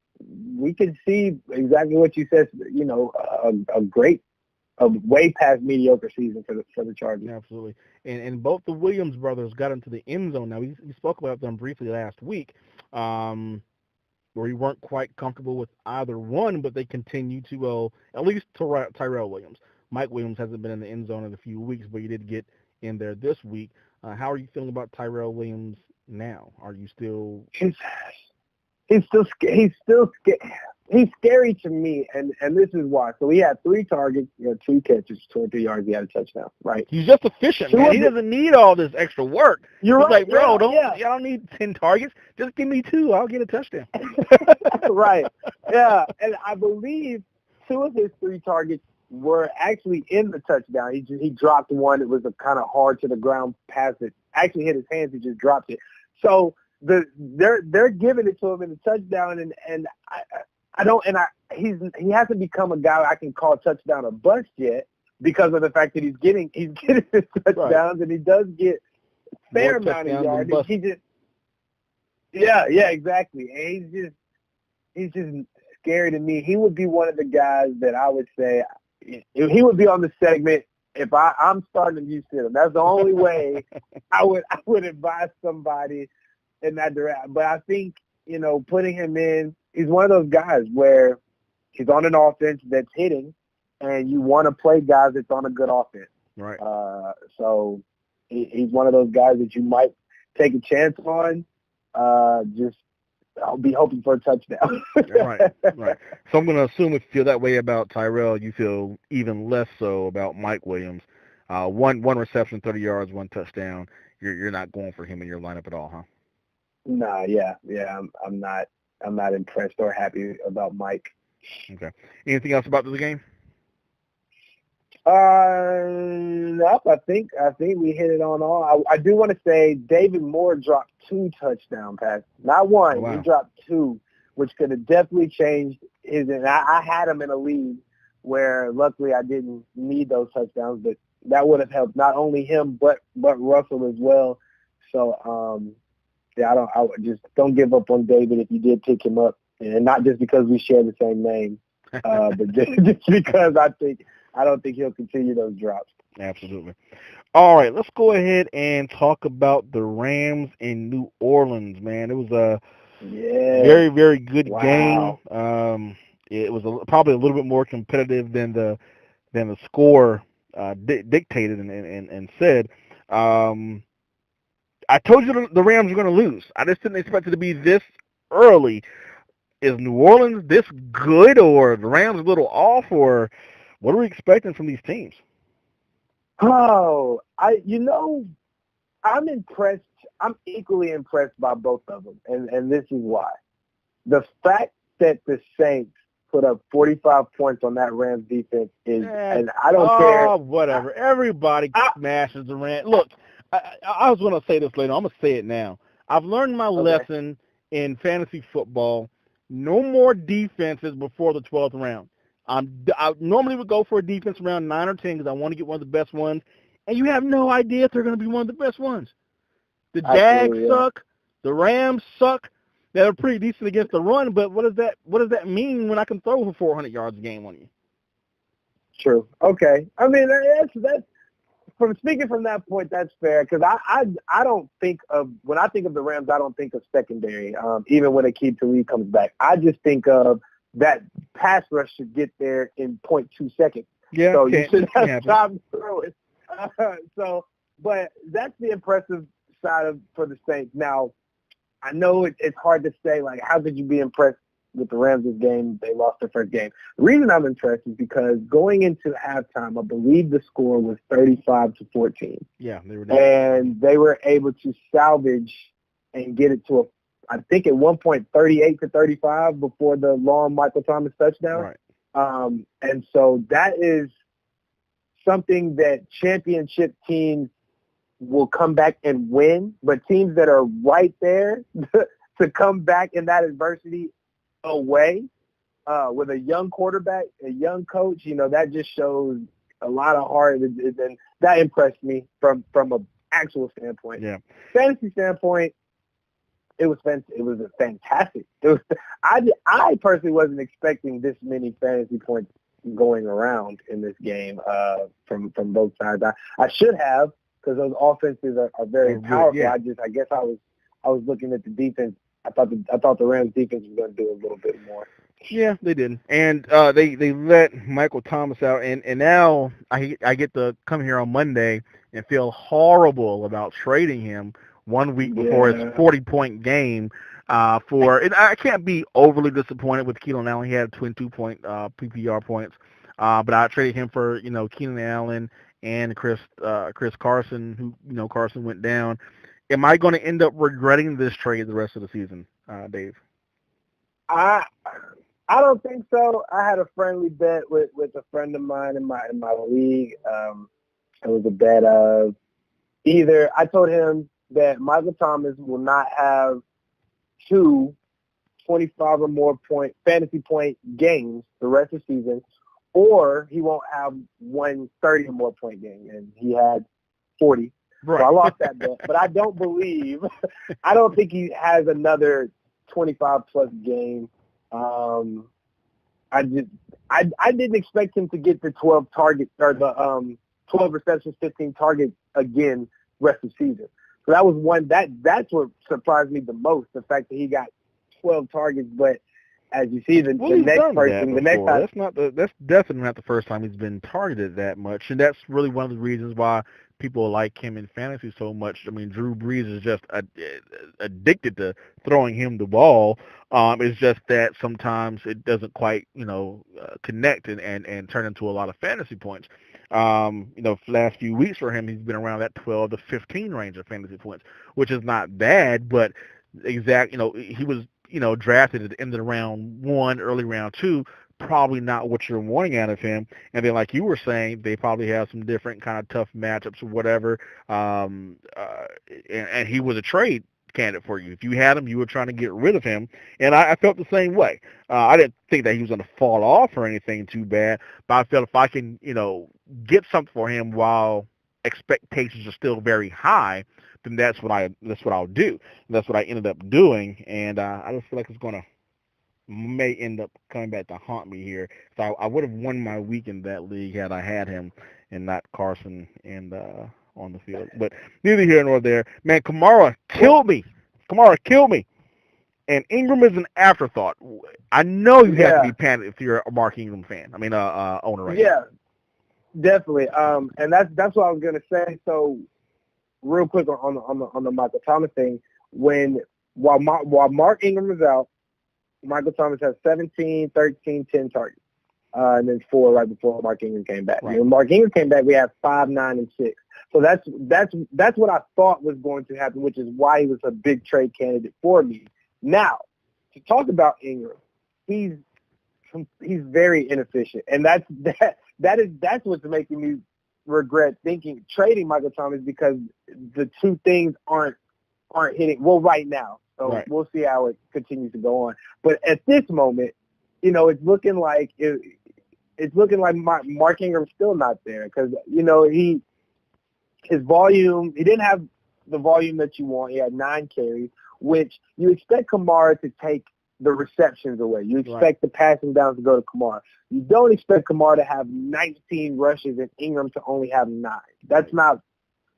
we can see exactly what you said, a way past mediocre season for the Chargers. Absolutely. And both the Williams brothers got into the end zone. Now, we spoke about them briefly last week, where we weren't quite comfortable with either one, but they continue to, at least Tyrell Williams. Mike Williams hasn't been in the end zone in a few weeks, but he did get in there this week. How are you feeling about Tyrell Williams now? Are you still... He's scary to me, and this is why. So he had 3 targets, 2 catches, 23 yards. He had a touchdown, right? He's just efficient, man. He doesn't need all this extra work. You're He's right, like, bro, yeah. I don't need 10 targets. Just give me 2. I'll get a touchdown. Right. Yeah, and I believe 2 of his 3 targets were actually in the touchdown. He dropped one. It was a kind of hard to the ground pass that actually hit his hands. He just dropped it. So they're giving it to him in the touchdown, and he hasn't become a guy I can call touchdown or bust yet because of the fact that he's getting his touchdowns, right. And he does get a fair amount of yards. Yeah, exactly. And he's just scary to me. He would be one of the guys that I would say he would be on the segment if I'm starting to use him. That's the only way I would advise somebody in that direction. But I think, putting him in, he's one of those guys where he's on an offense that's hitting, and you want to play guys that's on a good offense. Right. So he's one of those guys that you might take a chance on. I'll be hoping for a touchdown. Right. So I'm going to assume if you feel that way about Tyrell, you feel even less so about Mike Williams. One reception, 30 yards, 1 touchdown. You're not going for him in your lineup at all, huh? Nah, yeah. I'm not impressed or happy about Mike. Okay. Anything else about the game? Nope. I think we hit it on all. I do want to say David Moore dropped 2 touchdown passes, not Oh, one. He wow. dropped 2, which could have definitely changed his. And I had him in a league where luckily I didn't need those touchdowns, but that would have helped not only him but Russell as well. So yeah, I would just don't give up on David if you did pick him up, and not just because we share the same name, but just because I don't think he'll continue those drops. Absolutely. All right, let's go ahead and talk about the Rams in New Orleans, man. It was a Yeah. very, very good game. Wow. It was probably a little bit more competitive than the score dictated and said. Um, I told you the Rams were going to lose. I just didn't expect it to be this early. Is New Orleans this good, or the Rams a little off, or what are we expecting from these teams? Oh, I'm impressed. I'm equally impressed by both of them, and this is why. The fact that the Saints put up 45 points on that Rams defense is, and I don't care. Whatever. Everybody I, smashes the Rams. Look, I was going to say this later. I'm going to say it now. I've learned my okay. lesson in fantasy football. No more defenses before the 12th round. I normally would go for a defense around 9 or 10 because I want to get one of the best ones, and you have no idea if they're going to be one of the best ones. The Jags Absolutely, yeah. suck. The Rams suck. They're pretty decent against the run, but what does that mean when I can throw for 400 yards a game on you? True. Okay. I mean, that's from speaking from that point, that's fair because I don't think of when I think of the Rams, I don't think of secondary. Even when Akeem Talib comes back, I just think of that pass rush should get there in 0.2 seconds. Yeah, So you should have happen. time to throw it. But that's the impressive side for the Saints. Now, I know it's hard to say, like, how could you be impressed with the Rams this game? They lost their first game. The reason I'm impressed is because going into halftime, I believe the score was 35-14. Yeah, they were down. And they were able to salvage and get it to I think at one point 38-35 before the long Michael Thomas touchdown. Right. And so that is something that championship teams will come back and win, but teams that are right there to come back in that adversity away with a young quarterback, a young coach, that just shows a lot of heart, and that impressed me from an actual standpoint. Yeah. Fantasy standpoint, it was a fantastic. I personally wasn't expecting this many fantasy points going around in this game from both sides. I should have, because those offenses are very powerful. Yeah. I guess I was looking at the defense. I thought the Rams defense was going to do a little bit more. Yeah, they did, and they let Michael Thomas out, and now I get to come here on Monday and feel horrible about trading him 1 week before his 40-point game. And I can't be overly disappointed with Keenan Allen. He had 22-point PPR points, but I traded him for Keenan Allen and Chris Carson, who Carson went down. Am I going to end up regretting this trade the rest of the season, Dave? I don't think so. I had a friendly bet with a friend of mine in my league. It was a bet of either I told him that Michael Thomas will not have 2 25 or more fantasy point games the rest of the season, or he won't have 1 30 or more point game, and he had 40. Right. So I lost that bet, but I don't think he has another 25 plus game. I didn't expect him to get the 12 targets or the 12 receptions, 15 targets again rest of the season. So that was one that's what surprised me the most, the fact that he got 12 targets, but as you see, the next person, the next time. That's definitely not the first time he's been targeted that much, and that's really one of the reasons why people like him in fantasy so much. I mean, Drew Brees is just addicted to throwing him the ball. It's just that sometimes it doesn't quite, connect and turn into a lot of fantasy points. Last few weeks for him, he's been around that 12 to 15 range of fantasy points, which is not bad, but he was, drafted at the end of round 1, early round 2, probably not what you're wanting out of him. And then, like you were saying, they probably have some different kind of tough matchups or whatever. And he was a trade candidate for you. If you had him, you were trying to get rid of him. And I felt the same way. I didn't think that he was going to fall off or anything too bad, but I felt if I can, get something for him while expectations are still very high, then that's what I'll do. And that's what I ended up doing. And I just feel like it's going to may end up coming back to haunt me here. So I would have won my week in that league had I had him and not Carson and on the field. But neither here nor there. Man, Kamara killed me. And Ingram is an afterthought. I know you have to be panicked if you're a Mark Ingram fan. I mean, owner right now. Yeah, definitely. And that's what I was gonna say. So, real quick on the Michael Thomas thing, while Mark Ingram was out, Michael Thomas has 17, 13, 10 targets, and then 4 right before Mark Ingram came back. Right. When Mark Ingram came back, we had 5, 9, and 6. So that's what I thought was going to happen, which is why he was a big trade candidate for me. Now, to talk about Ingram, he's very inefficient, and that's what's making me regret trading Michael Thomas, because the two things aren't hitting well right now. So right. We'll see how it continues to go on. But at this moment, it's looking like Mark Ingram's still not there, because his volume, he didn't have the volume that you want. He had 9 carries, which you expect Kamara to take the receptions away. You expect the passing downs to go to Kamara. You don't expect Kamara to have 19 rushes and Ingram to only have 9. That's not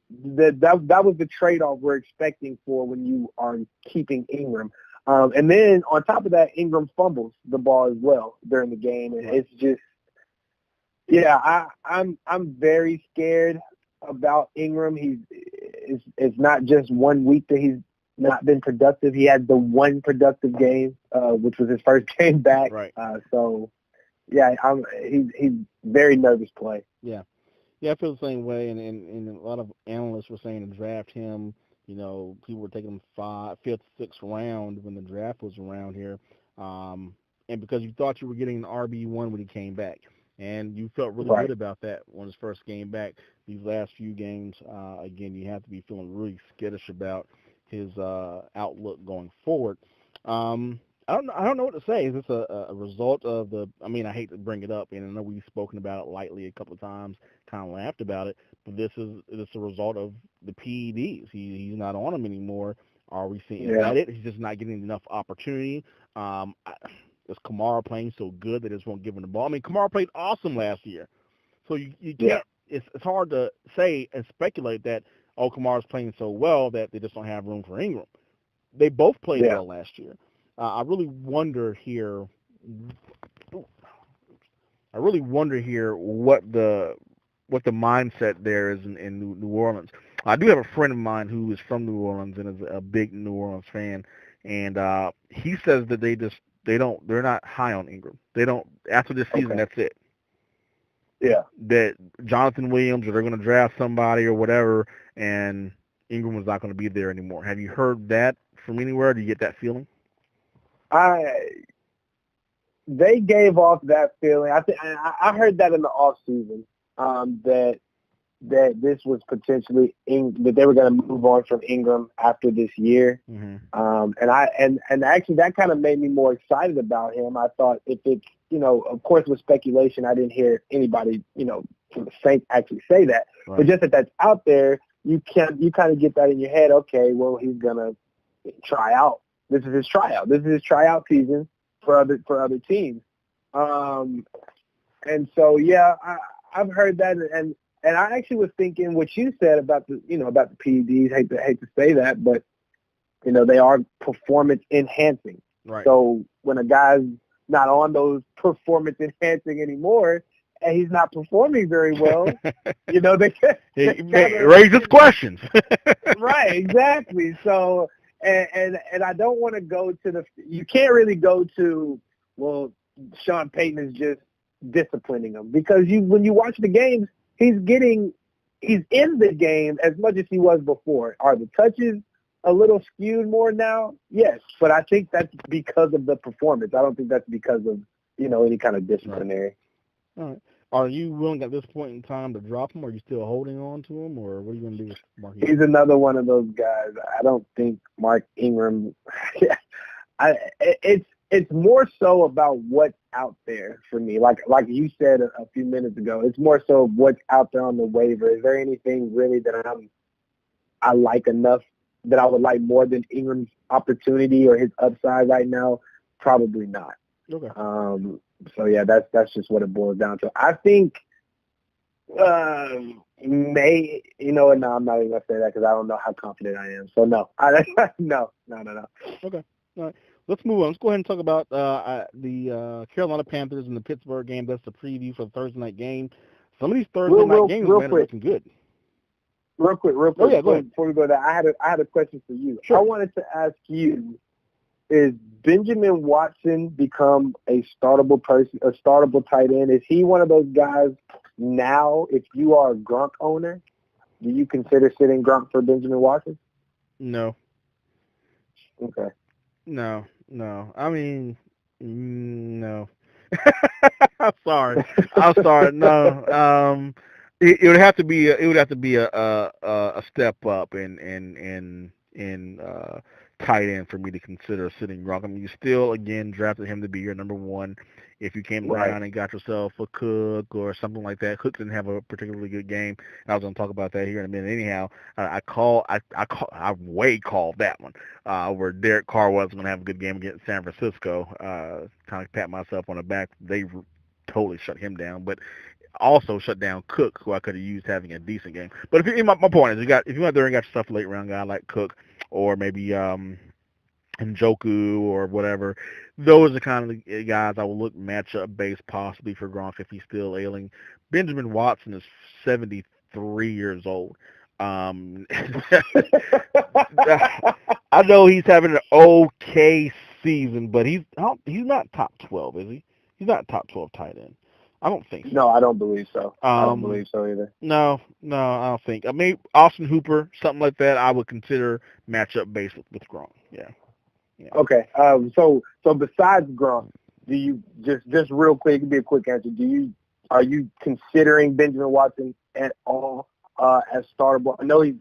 that was the trade-off we're expecting for when you are keeping Ingram. And then on top of that, Ingram fumbles the ball as well during the game, and it's just, I'm very scared about Ingram. It's not just 1 week that he's not been productive. He had the one productive game, which was his first game back. Right. He's very nervous play. Yeah. Yeah, I feel the same way, and a lot of analysts were saying to draft him. People were taking him 5th, 6th round when the draft was around here, and because you thought you were getting an RB1 when he came back, and you felt really good about that when his first game back. These last few games, again, you have to be feeling really skittish about his outlook going forward. I don't know what to say. Is this a result of I hate to bring it up, and I know we've spoken about it lightly a couple of times, kind of laughed about it, but this is a result of the PEDs. He's not on them anymore. Are we seeing that it? He's just not getting enough opportunity. Is Kamara playing so good that they just won't give him the ball? Kamara played awesome last year, so you can't. Yeah. It's hard to say and speculate that Kamara's playing so well that they just don't have room for Ingram. They both played well last year. I really wonder here what the mindset there is in New Orleans. I do have a friend of mine who is from New Orleans and is a big New Orleans fan, and he says that they're not high on Ingram. They don't, after this season. That's it. Yeah. That Jonathan Williams, or they're going to draft somebody or whatever, and Ingram was not going to be there anymore. Have you heard that from anywhere? Do you get that feeling? They gave off that feeling. I heard that in the off season, that this was potentially that they were going to move on from Ingram after this year. Mm-hmm. And actually that kind of made me more excited about him. I thought if it's, of course with speculation, I didn't hear anybody, from the Saints actually say that, right. But just that that's out there, you kind of get that in your head. Okay, well, he's going to try out. This is his tryout. This is his tryout season for other teams. And so, I've heard that, and I actually was thinking what you said about the PEDs. Hate to say that, but they are performance enhancing. Right. So when a guy's not on those performance enhancing anymore, and he's not performing very well, they raises questions. Right. Exactly. So. And I don't want to go to you can't really go to, well, Sean Payton is just disciplining him, because when you watch the games, he's in the game as much as he was before. Are the touches a little skewed more now? Yes, but I think that's because of the performance. I don't think that's because of any kind of disciplinary. Right. All right. Are you willing at this point in time to drop him? Or are you still holding on to him, or what are you going to do with Mark Ingram? He's another one of those guys. I don't think Mark Ingram. It's more so about what's out there for me. Like you said a few minutes ago, it's more so what's out there on the waiver. Is there anything really that I like enough that I would like more than Ingram's opportunity or his upside right now? Probably not. Okay. So yeah, that's just what it boils down to. I think no, I'm not even gonna say that because I don't know how confident I am. So no, no. Okay. All right. Let's move on. Let's go ahead and talk about the Carolina Panthers and the Pittsburgh game. That's the preview for the Thursday night game. Some of these Thursday night games, man, are looking good. Real quick. Oh, yeah, go ahead. Before we go there, I had a question for you. Sure. I wanted to ask you: is Benjamin Watson become a startable tight end? Is he one of those guys now? If you are a Gronk owner, do you consider sitting Gronk for Benjamin Watson? No. Okay. No. I mean, no. I'm sorry. No. It would have to be a step up in tight end for me to consider sitting Gronk. I mean, you still again drafted him to be your number one. If you came around and got yourself a Cook or something like that, Cook didn't have a particularly good game. I was going to talk about that here in a minute. Anyhow, I way called that one where Derek Carr wasn't going to have a good game against San Francisco. Kind of pat myself on the back. They totally shut him down, but also shut down Cook, who I could have used having a decent game. But my point is, if you went there and got yourself a late round guy like Cook or maybe Njoku or whatever, those are the kind of guys I will look matchup based possibly for Gronk if he's still ailing. Benjamin Watson is 73 years old. I know he's having an okay season, but he's not top 12, is he? He's not top 12 tight end. I don't think so. No, I don't believe so. I don't believe so either. No, I don't think. I mean, Austin Hooper, something like that, I would consider matchup based with Gronk. Yeah. Okay. So besides Gronk, do you just real quick? It'd be a quick answer. Are you considering Benjamin Watson at all as startable? I know he's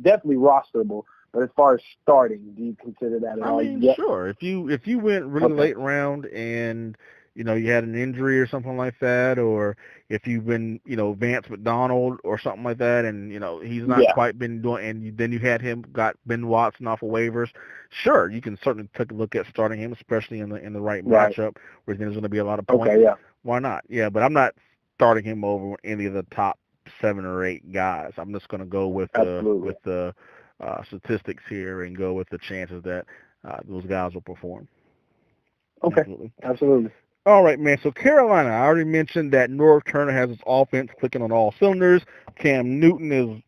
definitely rosterable, but as far as starting, do you consider that at all? I mean, sure. If you went really late round and you had an injury or something like that, or if you've been, Vance McDonald or something like that, and, he's not quite been doing, and then you had got Ben Watson off of waivers, sure, you can certainly take a look at starting him, especially in the right matchup where there's going to be a lot of points. Okay, yeah. Why not? Yeah, but I'm not starting him over any of the top 7 or 8 guys. I'm just going to go with the statistics here and go with the chances that those guys will perform. Okay, absolutely. All right, man. So Carolina, I already mentioned that Norv Turner has his offense clicking on all cylinders. Cam Newton is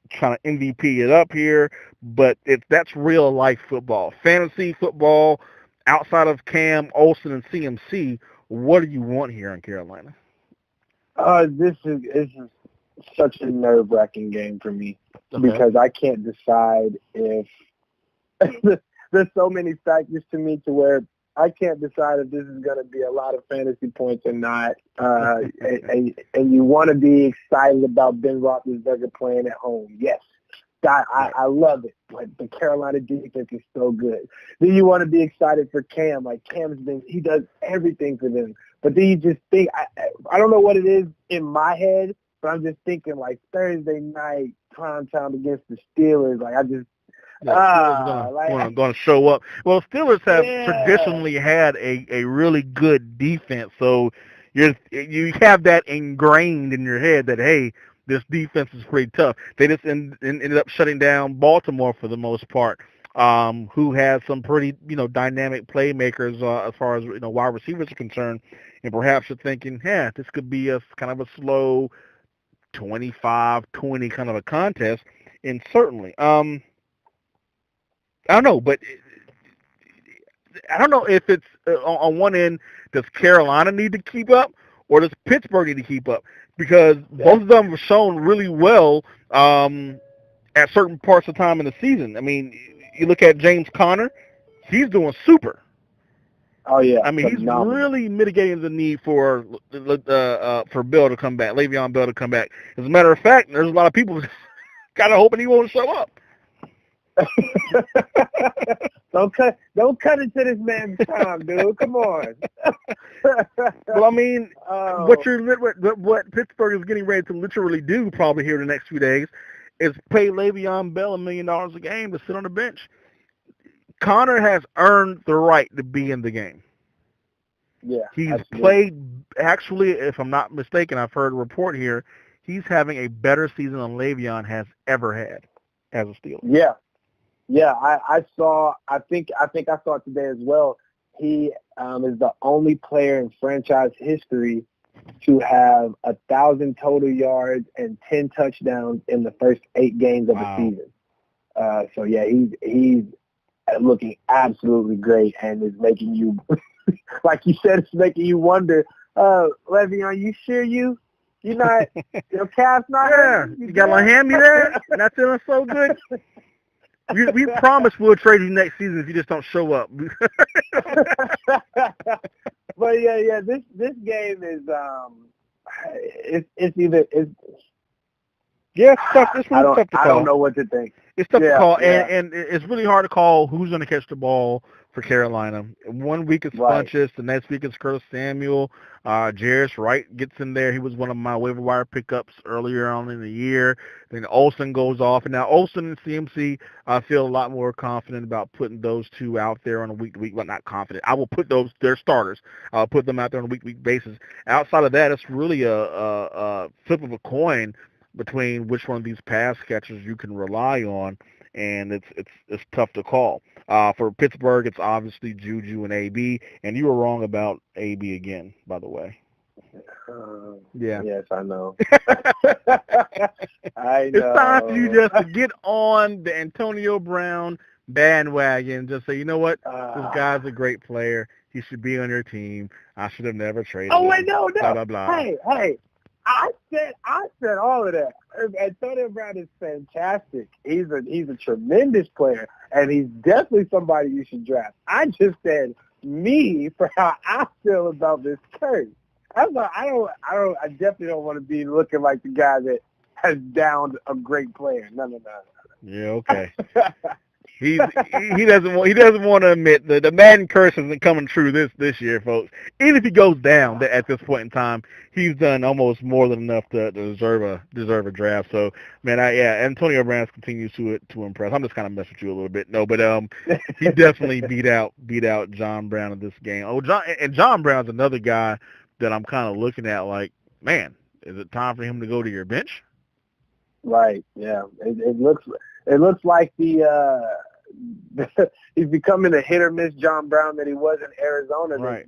trying to MVP it up here, but that's real life football. Fantasy football, outside of Cam, Olsen, and CMC, what do you want here in Carolina? This is such a nerve-wracking game for me because I can't decide if there's so many factors to me to where I can't decide if this is going to be a lot of fantasy points or not. And you want to be excited about Ben Roethlisberger playing at home. Yes. I love it. Like, the Carolina defense is so good. Then you want to be excited for Cam. Like, he does everything for them. But then you just think, I don't know what it is in my head, but I'm just thinking, like, Thursday night, prime time against the Steelers. Like, I just, going to show up. Well, Steelers have traditionally had a really good defense, so you have that ingrained in your head that, hey, this defense is pretty tough. They just ended up shutting down Baltimore for the most part, who has some pretty dynamic playmakers as far as wide receivers are concerned, and perhaps you're thinking, this could be a kind of a slow 25-20 kind of a contest, and certainly. I don't know, but I don't know if it's on one end, does Carolina need to keep up or does Pittsburgh need to keep up? Because both of them have shown really well at certain parts of time in the season. I mean, you look at James Conner, he's doing super. Oh yeah, I mean, he's really mitigating the need for Bell to come back, Le'Veon Bell to come back. As a matter of fact, there's a lot of people kind of hoping he won't show up. Don't cut into this man's time, dude. Come on. Well, I mean, what Pittsburgh is getting ready to literally do probably here in the next few days is pay Le'Veon Bell $1 million a game to sit on the bench. Connor has earned the right to be in the game. Yeah, he's absolutely. played. Actually, if I'm not mistaken, I've heard a report here. He's having a better season than Le'Veon has ever had as a Steeler. Yeah. I saw. I think I saw it today as well. He is the only player in franchise history to have 1,000 total yards and 10 touchdowns in the first 8 games of the season. So yeah, he's looking absolutely great and is making you, like you said, it's making you wonder, Le'Veon, you sure you're not, your calf's not hurting? You got my hammy there? Not feeling so good? We promise we'll trade you next season if you just don't show up. But yeah, this game is it's tough. It's really tough to call. I don't know what to think. It's tough to call, and it's really hard to call who's going to catch the ball for Carolina. 1 week it's Funchess, the next week it's Curtis Samuel. Jarius Wright gets in there. He was one of my waiver wire pickups earlier on in the year. Then Olsen goes off, and now Olsen and CMC, I feel a lot more confident about putting those two out there on a week-to-week. Well, not confident. I will put their starters. I'll put them out there on a week-to-week basis. Outside of that, it's really a flip of a coin between which one of these pass catchers you can rely on, and it's tough to call. For Pittsburgh, it's obviously Juju and AB, and you were wrong about AB again, by the way. Yeah. Yes, I know. I know. It's time for you just to get on the Antonio Brown bandwagon and just say, you know what, this guy's a great player. He should be on your team. I should have never traded him. Oh, wait, no. Blah, blah, blah. Hey. I said all of that. Antonio Brown is fantastic. He's a tremendous player, and he's definitely somebody you should draft. I just said me for how I feel about this curse. I definitely don't want to be looking like the guy that has downed a great player. No. Yeah, okay. He doesn't want to admit the Madden curse isn't coming true this year, folks. Even if he goes down at this point in time, he's done almost more than enough to deserve a draft. So, man, Antonio Brown continues to impress. I'm just kind of messing with you a little bit, but he definitely beat out John Brown in this game. John Brown's another guy that I'm kind of looking at like, man, is it time for him to go to your bench? Right. Yeah. It looks like he's becoming a hit or miss John Brown that he was in Arizona. Right.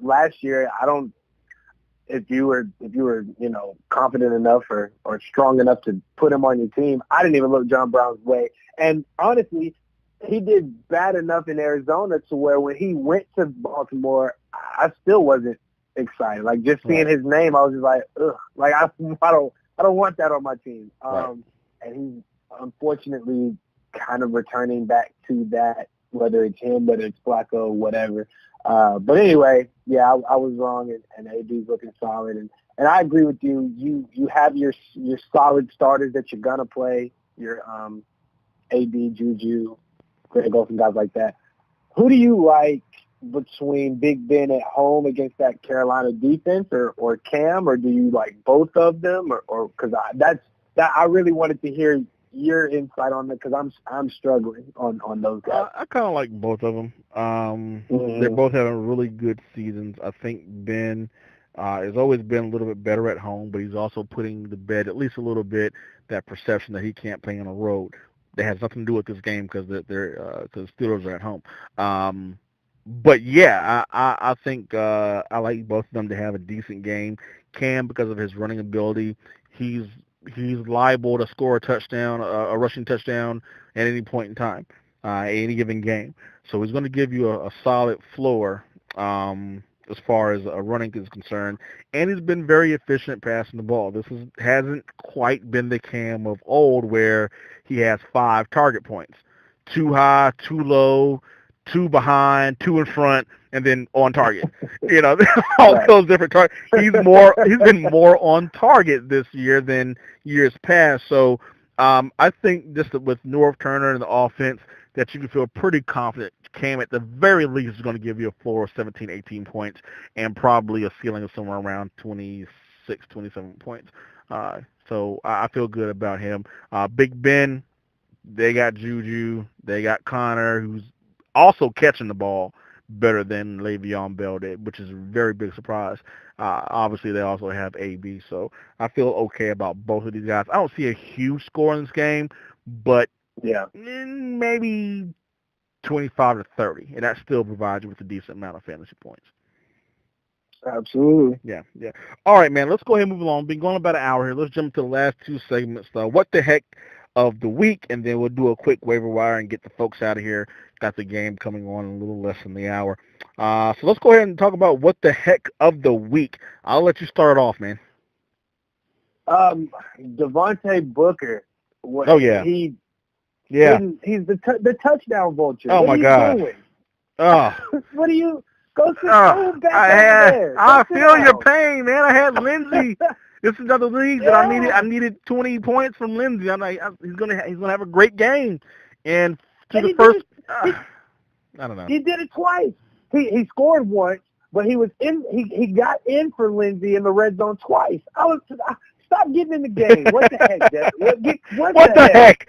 Last year, if you were confident enough or strong enough to put him on your team, I didn't even look John Brown's way. And honestly, he did bad enough in Arizona to where when he went to Baltimore, I still wasn't excited. Like just seeing his name, I was just like, ugh. Like I don't want that on my team. And he's unfortunately kind of returning back to that, whether it's him, whether it's Flacco, whatever. But anyway, yeah, I was wrong, and AB's looking solid. And I agree with you. You have your solid starters that you're gonna play. Your AB, Juju, Greg Olsen, guys like that. Who do you like between Big Ben at home against that Carolina defense, or Cam, or do you like both of them, or because I really wanted to hear your insight on it because I'm struggling on those guys. I kind of like both of them. They're both having really good seasons. I think Ben has always been a little bit better at home, but he's also putting to bed at least a little bit that perception that he can't play on the road. That has nothing to do with this game because the Steelers are at home. But yeah, I think I like both of them to have a decent game. Cam, because of his running ability, he's liable to score a rushing touchdown at any point in time, any given game. So he's going to give you a solid floor as far as running is concerned, and he's been very efficient passing the ball. This hasn't quite been the Cam of old where he has 5 target points, too high, too low, 2 behind, 2 in front, and then on target. All Right. those different targets. He's been more on target this year than years past. So I think just with North Turner and the offense that you can feel pretty confident Cam at the very least is going to give you a floor of 17, 18 points and probably a ceiling of somewhere around 26, 27 points. So I feel good about him. Big Ben, they got Juju. They got Connor, who's also catching the ball better than Le'Veon Bell did, which is a very big surprise. Obviously, they also have AB, so I feel okay about both of these guys. I don't see a huge score in this game, but Yeah. maybe 25 to 30, and that still provides you with a decent amount of fantasy points. Absolutely. Yeah. All right, man, let's go ahead and move along. Been going about an hour here. Let's jump to the last 2 segments, though. What the heck of the week, and then we'll do a quick waiver wire and get the folks out of here. Got the game coming on in a little less than the hour. So let's go ahead and talk about what the heck of the week. I'll let you start off, man. Devontae Booker. Oh, yeah. He's the touchdown vulture. Oh, what my are you God. Doing? Oh. What are you? Go sit down back over there. I feel your pain, man. I had Lindsey. This is another league that I needed 20 points from Lindsey. I'm like, he's gonna have a great game, and the first, I don't know. He did it twice. He scored once, but he was in. He got in for Lindsey in the red zone twice. Stop getting in the game. What the heck, Jeff? What the heck?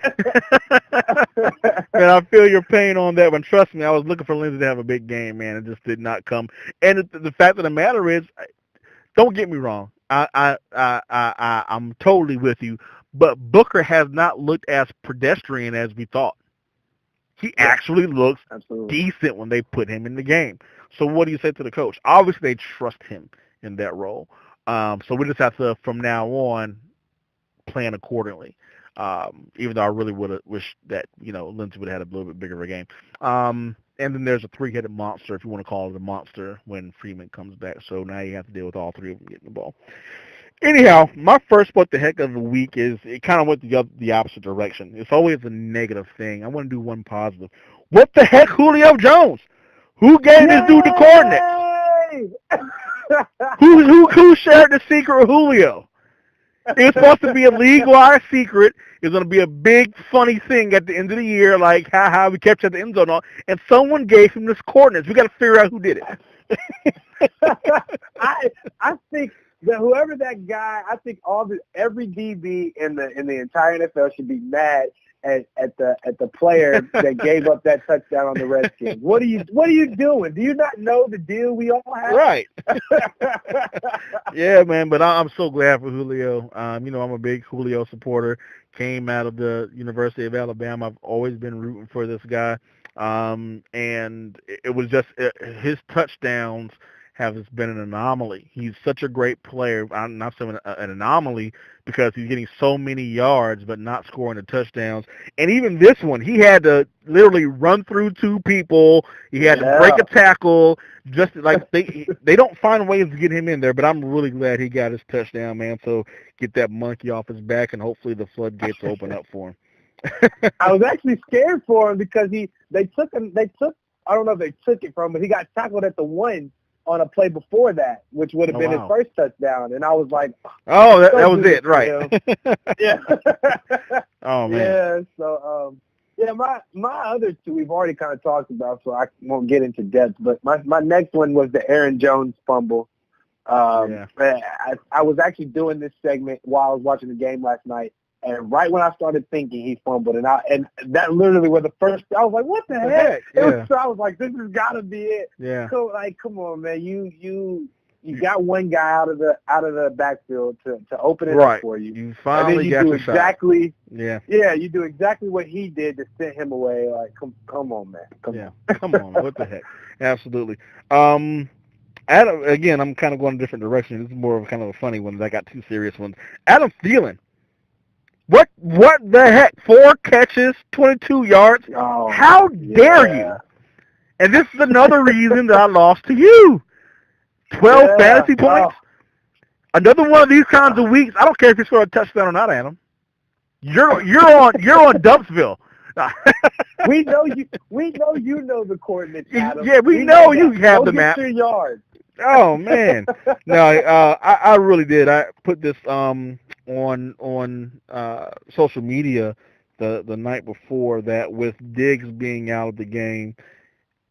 Man, I feel your pain on that one. Trust me, I was looking for Lindsey to have a big game, man. It just did not come. And the fact of the matter is, don't get me wrong. I'm totally with you, but Booker has not looked as pedestrian as we thought. He actually looks decent when they put him in the game. So what do you say to the coach? Obviously, they trust him in that role. So we just have to, from now on, plan accordingly. Even though I really would have wished that, Lindsey would have had a little bit bigger of a game. And then there's a 3-headed monster, if you want to call it a monster, when Freeman comes back. So now you have to deal with all 3 of them getting the ball. Anyhow, my first what the heck of the week is, it kind of went the opposite direction. It's always a negative thing. I want to do one positive. What the heck, Julio Jones? Who gave this dude the coordinates? Who shared the secret with Julio? It's supposed to be a league-wide secret. It's going to be a big, funny thing at the end of the year, like how we kept you at the end zone. And someone gave him this coordinates. We got to figure out who did it. I think that whoever that guy, I think every DB in the entire NFL should be mad at the player that gave up that touchdown on the Redskins. What are you doing? Do you not know the deal we all have? Right. Yeah, man. But I'm so glad for Julio. I'm a big Julio supporter. Came out of the University of Alabama. I've always been rooting for this guy. And it was just his touchdowns have been an anomaly. He's such a great player. I'm not saying an anomaly because he's getting so many yards but not scoring the touchdowns. And even this one, he had to literally run through 2 people. He had to break a tackle. Just like they don't find ways to get him in there. But I'm really glad he got his touchdown, man. So get that monkey off his back, and hopefully the floodgates open up for him. I was actually scared for him because they took I don't know if they took it from him, but he got tackled at the 1 on a play before that, which would have been his first touchdown. And I was like, oh, that was it, right. Yeah. Oh, man. Yeah, so, my other 2 we've already kind of talked about, so I won't get into depth, but my next one was the Aaron Jones fumble. I was actually doing this segment while I was watching the game last night, and right when I started thinking, he fumbled, and that literally was the first. I was like, "What the heck?" I was like, "This has got to be it." Yeah. So, come on, man, you got one guy out of the backfield to open it up for you. You finally got your shot. Yeah, you do exactly what he did to send him away. Like, come on, man. Come on. Come on. What the heck? Absolutely. Adam, again, I'm kind of going a different direction. This is more of kind of a funny one. I got 2 serious ones. Adam Thielen. What the heck? 4 catches, 22 yards. Oh, how dare you? And this is another reason that I lost to you. 12 fantasy points. Another one of these kinds of weeks. I don't care if you score a touchdown or not, Adam. You're on Dumpsville. We know you. We know you know the coordinates, Adam. Yeah, we know you have Go the get map. your yard. Oh man, no, I really did. I put this on social media the night before that with Diggs being out of the game.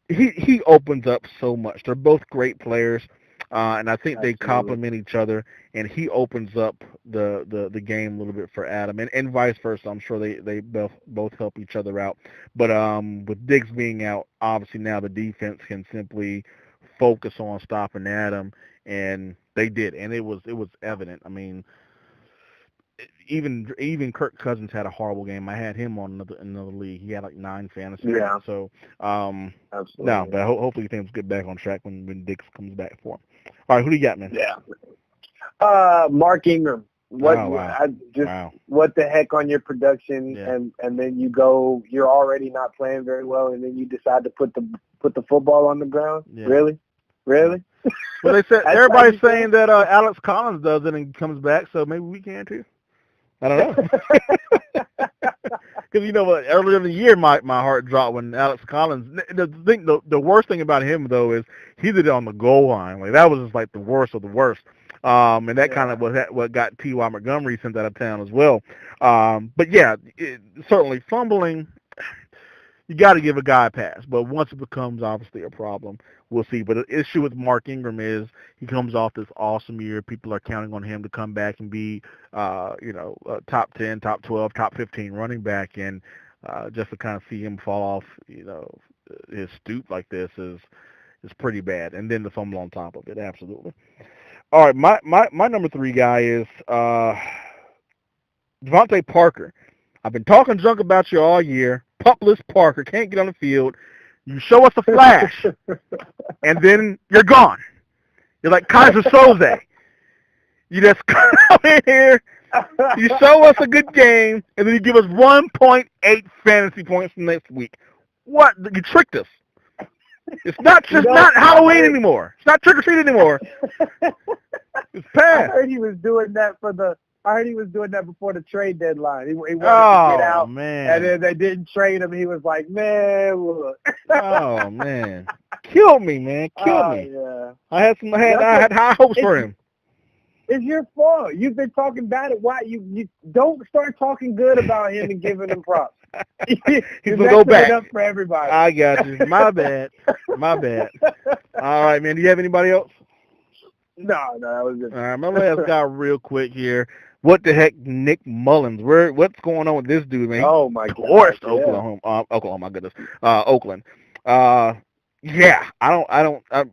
He opens up so much. They're both great players, and I think they Absolutely. complement each other. And he opens up the game a little bit for Adam, and vice versa. I'm sure they both help each other out. But with Diggs being out, obviously now the defense can simply focus on stopping Adam, and they did, and it was evident. I mean, even Kirk Cousins had a horrible game. I had him on another league. He had like 9 fantasy Yeah. points. So no, Absolutely. but hopefully things get back on track when Dix comes back for him. All right, who do you got, man? Yeah. Mark Ingram. What? Oh, wow. Wow. What the heck on your production, Yeah. and then you go. You're already not playing very well, and then you decide to put the football on the ground. Yeah. Really? Well, they said That's everybody's how you saying that Alex Collins does it and comes back, so maybe we can too. I don't know. Because you know what, earlier in the year, my heart dropped when Alex Collins. The worst thing about him though is he did it on the goal line. Like that was just like the worst of the worst. And that kind of what got T.Y. Montgomery sent out of town as well. But yeah, certainly fumbling. You got to give a guy a pass, but once it becomes obviously a problem, we'll see. But the issue with Mark Ingram is he comes off this awesome year. People are counting on him to come back and be, top 10, top 12, top 15 running back, and just to kind of see him fall off, his stoop like this is pretty bad. And then the fumble on top of it, absolutely. All right, my number 3 guy is Devontae Parker. I've been talking junk about you all year. Pumpless Parker can't get on the field. You show us a flash, and then you're gone. You're like Kaiser Soze. You just come in here, you show us a good game, and then you give us 1.8 fantasy points next week. What? You tricked us. It's not just not Halloween anymore. It's not trick or treat anymore. It's past. I heard he was doing that before the trade deadline. He wanted to get out, man. And then they didn't trade him. He was like, man, look. Oh man, killed me, man, killed me. Yeah. I had high hopes for him. It's your fault. You've been talking bad. Why you don't start talking good about him and giving him props. He's gonna go back. It up for everybody. I got you. My bad. All right, man. Do you have anybody else? No, that was it. All right, my last guy real quick here. What the heck, Nick Mullins? What's going on with this dude, man? Oh my God. Torched Oklahoma. My goodness. Oakland. Yeah, I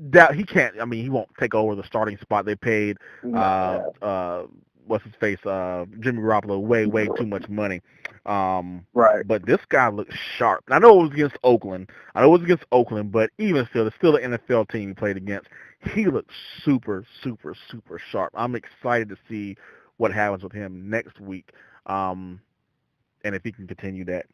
doubt he can't. I mean, he won't take over the starting spot. They paid what's his face, Jimmy Garoppolo way too much money. Right. But this guy looks sharp. I know it was against Oakland. But even still, it's still an NFL team he played against. He looks super sharp. I'm excited to see what happens with him next week, and if he can continue that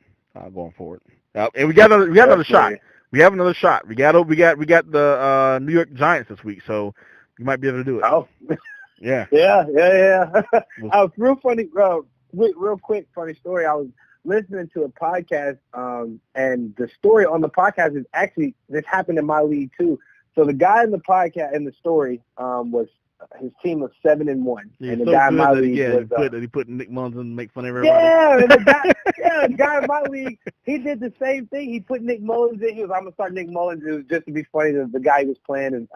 going forward. And we got another shot. We have another shot. We got the New York Giants this week, so you might be able to do it. Oh. Yeah. Yeah. Real funny, real quick funny story. I was listening to a podcast, and the story on the podcast is actually, this happened in my league too. So the guy in the podcast, in the story, was his team was 7-1, and the guy in my league was, he put Nick Mullins in and make fun of everybody. Yeah, and the guy in my league, he did the same thing. He put Nick Mullins in. He was, I'm gonna start Nick Mullins. It was just to be funny. The guy he was playing in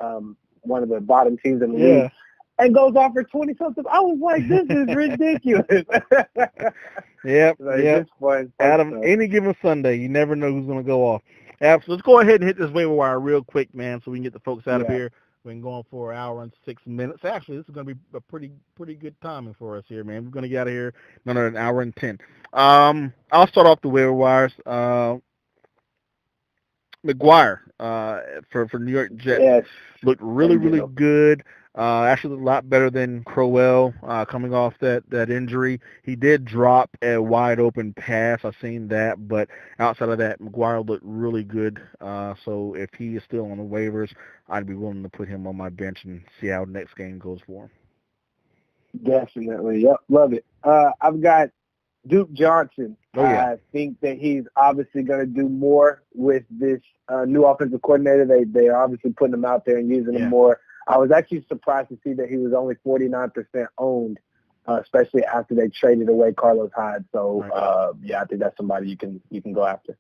one of the bottom teams in the league, and goes off for 20-something. I was like, this is ridiculous. Yep. It's fun. Adam, any given Sunday, you never know who's gonna go off. So let's go ahead and hit this waiver wire real quick, man, so we can get the folks out of here. We've been going for an hour and 6 minutes. Actually, this is going to be a pretty good timing for us here, man. We're going to get out of here in another an hour and 10. I'll start off the waiver wires. McGuire for New York Jets looked really good. Actually, a lot better than Crowell coming off that injury. He did drop a wide open pass. I've seen that, but outside of that, McGuire looked really good. So if he is still on the waivers, I'd be willing to put him on my bench and see how the next game goes for him. Definitely. Yep. Love it. I've got Duke Johnson. Oh, yeah. I think that he's obviously going to do more with this new offensive coordinator. They're obviously putting him out there and using him more. I was actually surprised to see that he was only 49% owned, especially after they traded away Carlos Hyde. So, I think that's somebody you can go after.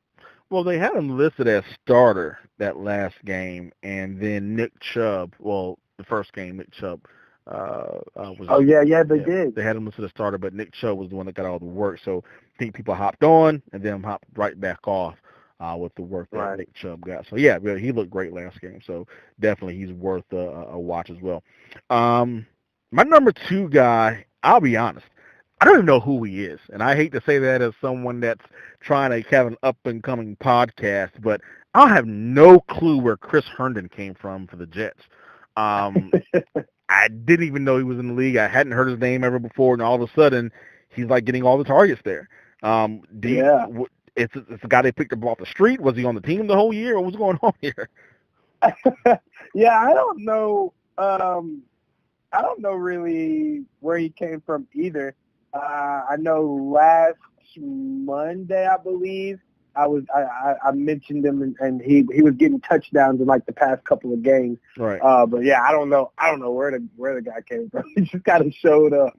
Well, they had him listed as starter that last game, and then Nick Chubb, well, the first game, Nick Chubb was. Oh, yeah, they did. They had him listed as starter, but Nick Chubb was the one that got all the work. So I think people hopped on and then hopped right back off with the work that Nick Chubb got. So, yeah, really, he looked great last game. So definitely he's worth a watch as well. My number 2 guy, I'll be honest, I don't even know who he is. And I hate to say that as someone that's trying to have an up-and-coming podcast, but I have no clue where Chris Herndon came from for the Jets. I didn't even know he was in the league. I hadn't heard his name ever before, and all of a sudden, he's like getting all the targets there. It's a guy they picked up off the street. Was he on the team the whole year, or what's going on here? Yeah, I don't know. I don't know really where he came from either. I know last Monday, I believe, I mentioned him, and he was getting touchdowns in like the past couple of games. Right. But yeah, I don't know where the guy came from. He just kind of showed up.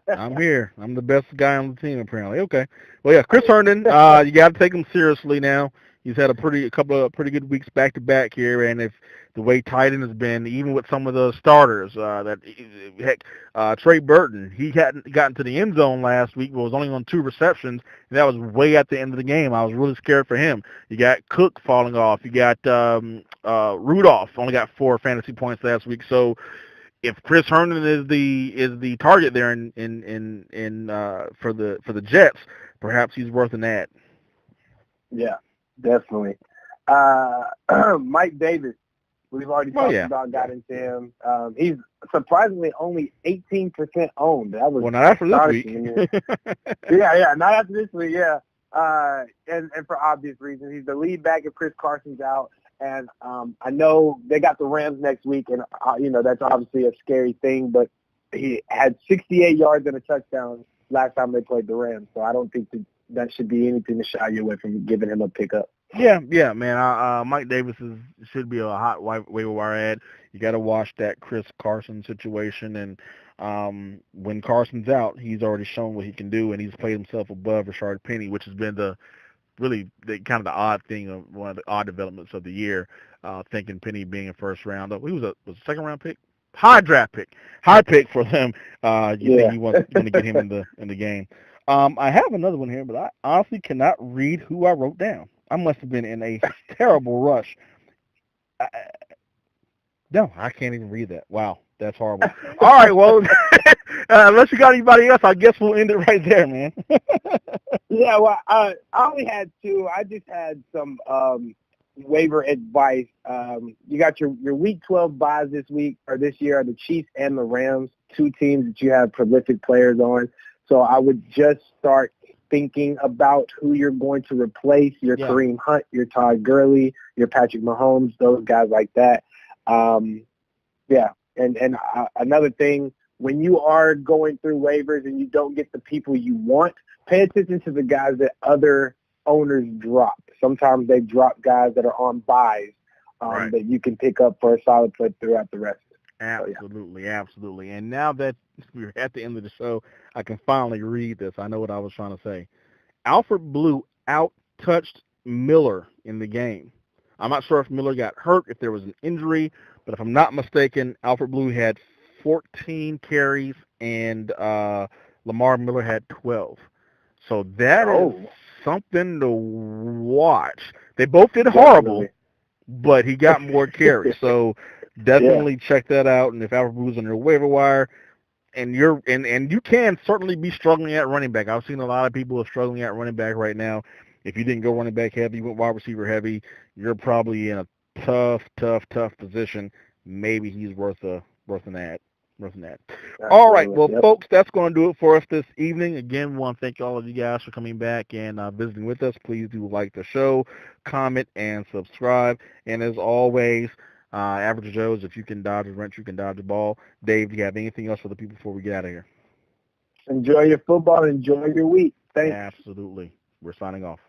I'm here. I'm the best guy on the team, apparently. Okay. Well, yeah, Chris Herndon, you got to take him seriously now. He's had a couple of pretty good weeks back to back here, and if the way Titan has been, even with some of the starters, Trey Burton, he hadn't gotten to the end zone last week, but was only on 2 receptions, and that was way at the end of the game. I was really scared for him. You got Cook falling off. You got Rudolph only got 4 fantasy points last week. So if Chris Herndon is the target there for the Jets, perhaps he's worth an ad. Yeah, definitely. Mike Davis, we've already talked about, got into him. He's surprisingly only 18% owned. That was not after this week. yeah, not after this week. Yeah, and for obvious reasons, he's the lead back if Chris Carson's out. And I know they got the Rams next week, and that's obviously a scary thing. But he had 68 yards and a touchdown last time they played the Rams, so I don't think that should be anything to shy you away from giving him a pickup. Yeah, man. Mike Davis should be a hot waiver wire ad. You got to watch that Chris Carson situation, and when Carson's out, he's already shown what he can do, and he's played himself above Rashard Penny, which has been the kind of the odd thing of one of the odd developments of the year. Thinking Penny being a first round, he was a second round pick, high pick for them. Think he was going to get him in the game. I have another one here, but I honestly cannot read who I wrote down. I must have been in a terrible rush. No, I can't even read that. Wow, that's horrible. All right, well, unless you got anybody else, I guess we'll end it right there, man. Yeah, well, I only had 2. I just had some waiver advice. You got your Week 12 buys this year are the Chiefs and the Rams, 2 teams that you have prolific players on. So I would just start thinking about who you're going to replace, your Kareem Hunt, your Todd Gurley, your Patrick Mahomes, those guys like that. And another thing, when you are going through waivers and you don't get the people you want, pay attention to the guys that other owners drop. Sometimes they drop guys that are on buys that you can pick up for a solid play throughout the rest. Absolutely. And now that we're at the end of the show, I can finally read this. I know what I was trying to say. Alfred Blue out-touched Miller in the game. I'm not sure if Miller got hurt, if there was an injury, but if I'm not mistaken, Alfred Blue had 14 carries and Lamar Miller had 12. So that is something to watch. They both did horrible, but he got more carries. So definitely check that out. And if Alfred Blue's on your waiver wire, and you can certainly be struggling at running back. I've seen a lot of people are struggling at running back right now. If you didn't go running back heavy, you went wide receiver heavy, you're probably in a tough position. Maybe he's worth an ad. All right, well, folks, that's going to do it for us this evening. Again, we want to thank all of you guys for coming back and visiting with us. Please do like the show, comment, and subscribe. And as always, Average Joe's, if you can dodge a wrench, you can dodge a ball. Dave, do you have anything else for the people before we get out of here? Enjoy your football. Enjoy your week. Thanks. Absolutely. We're signing off.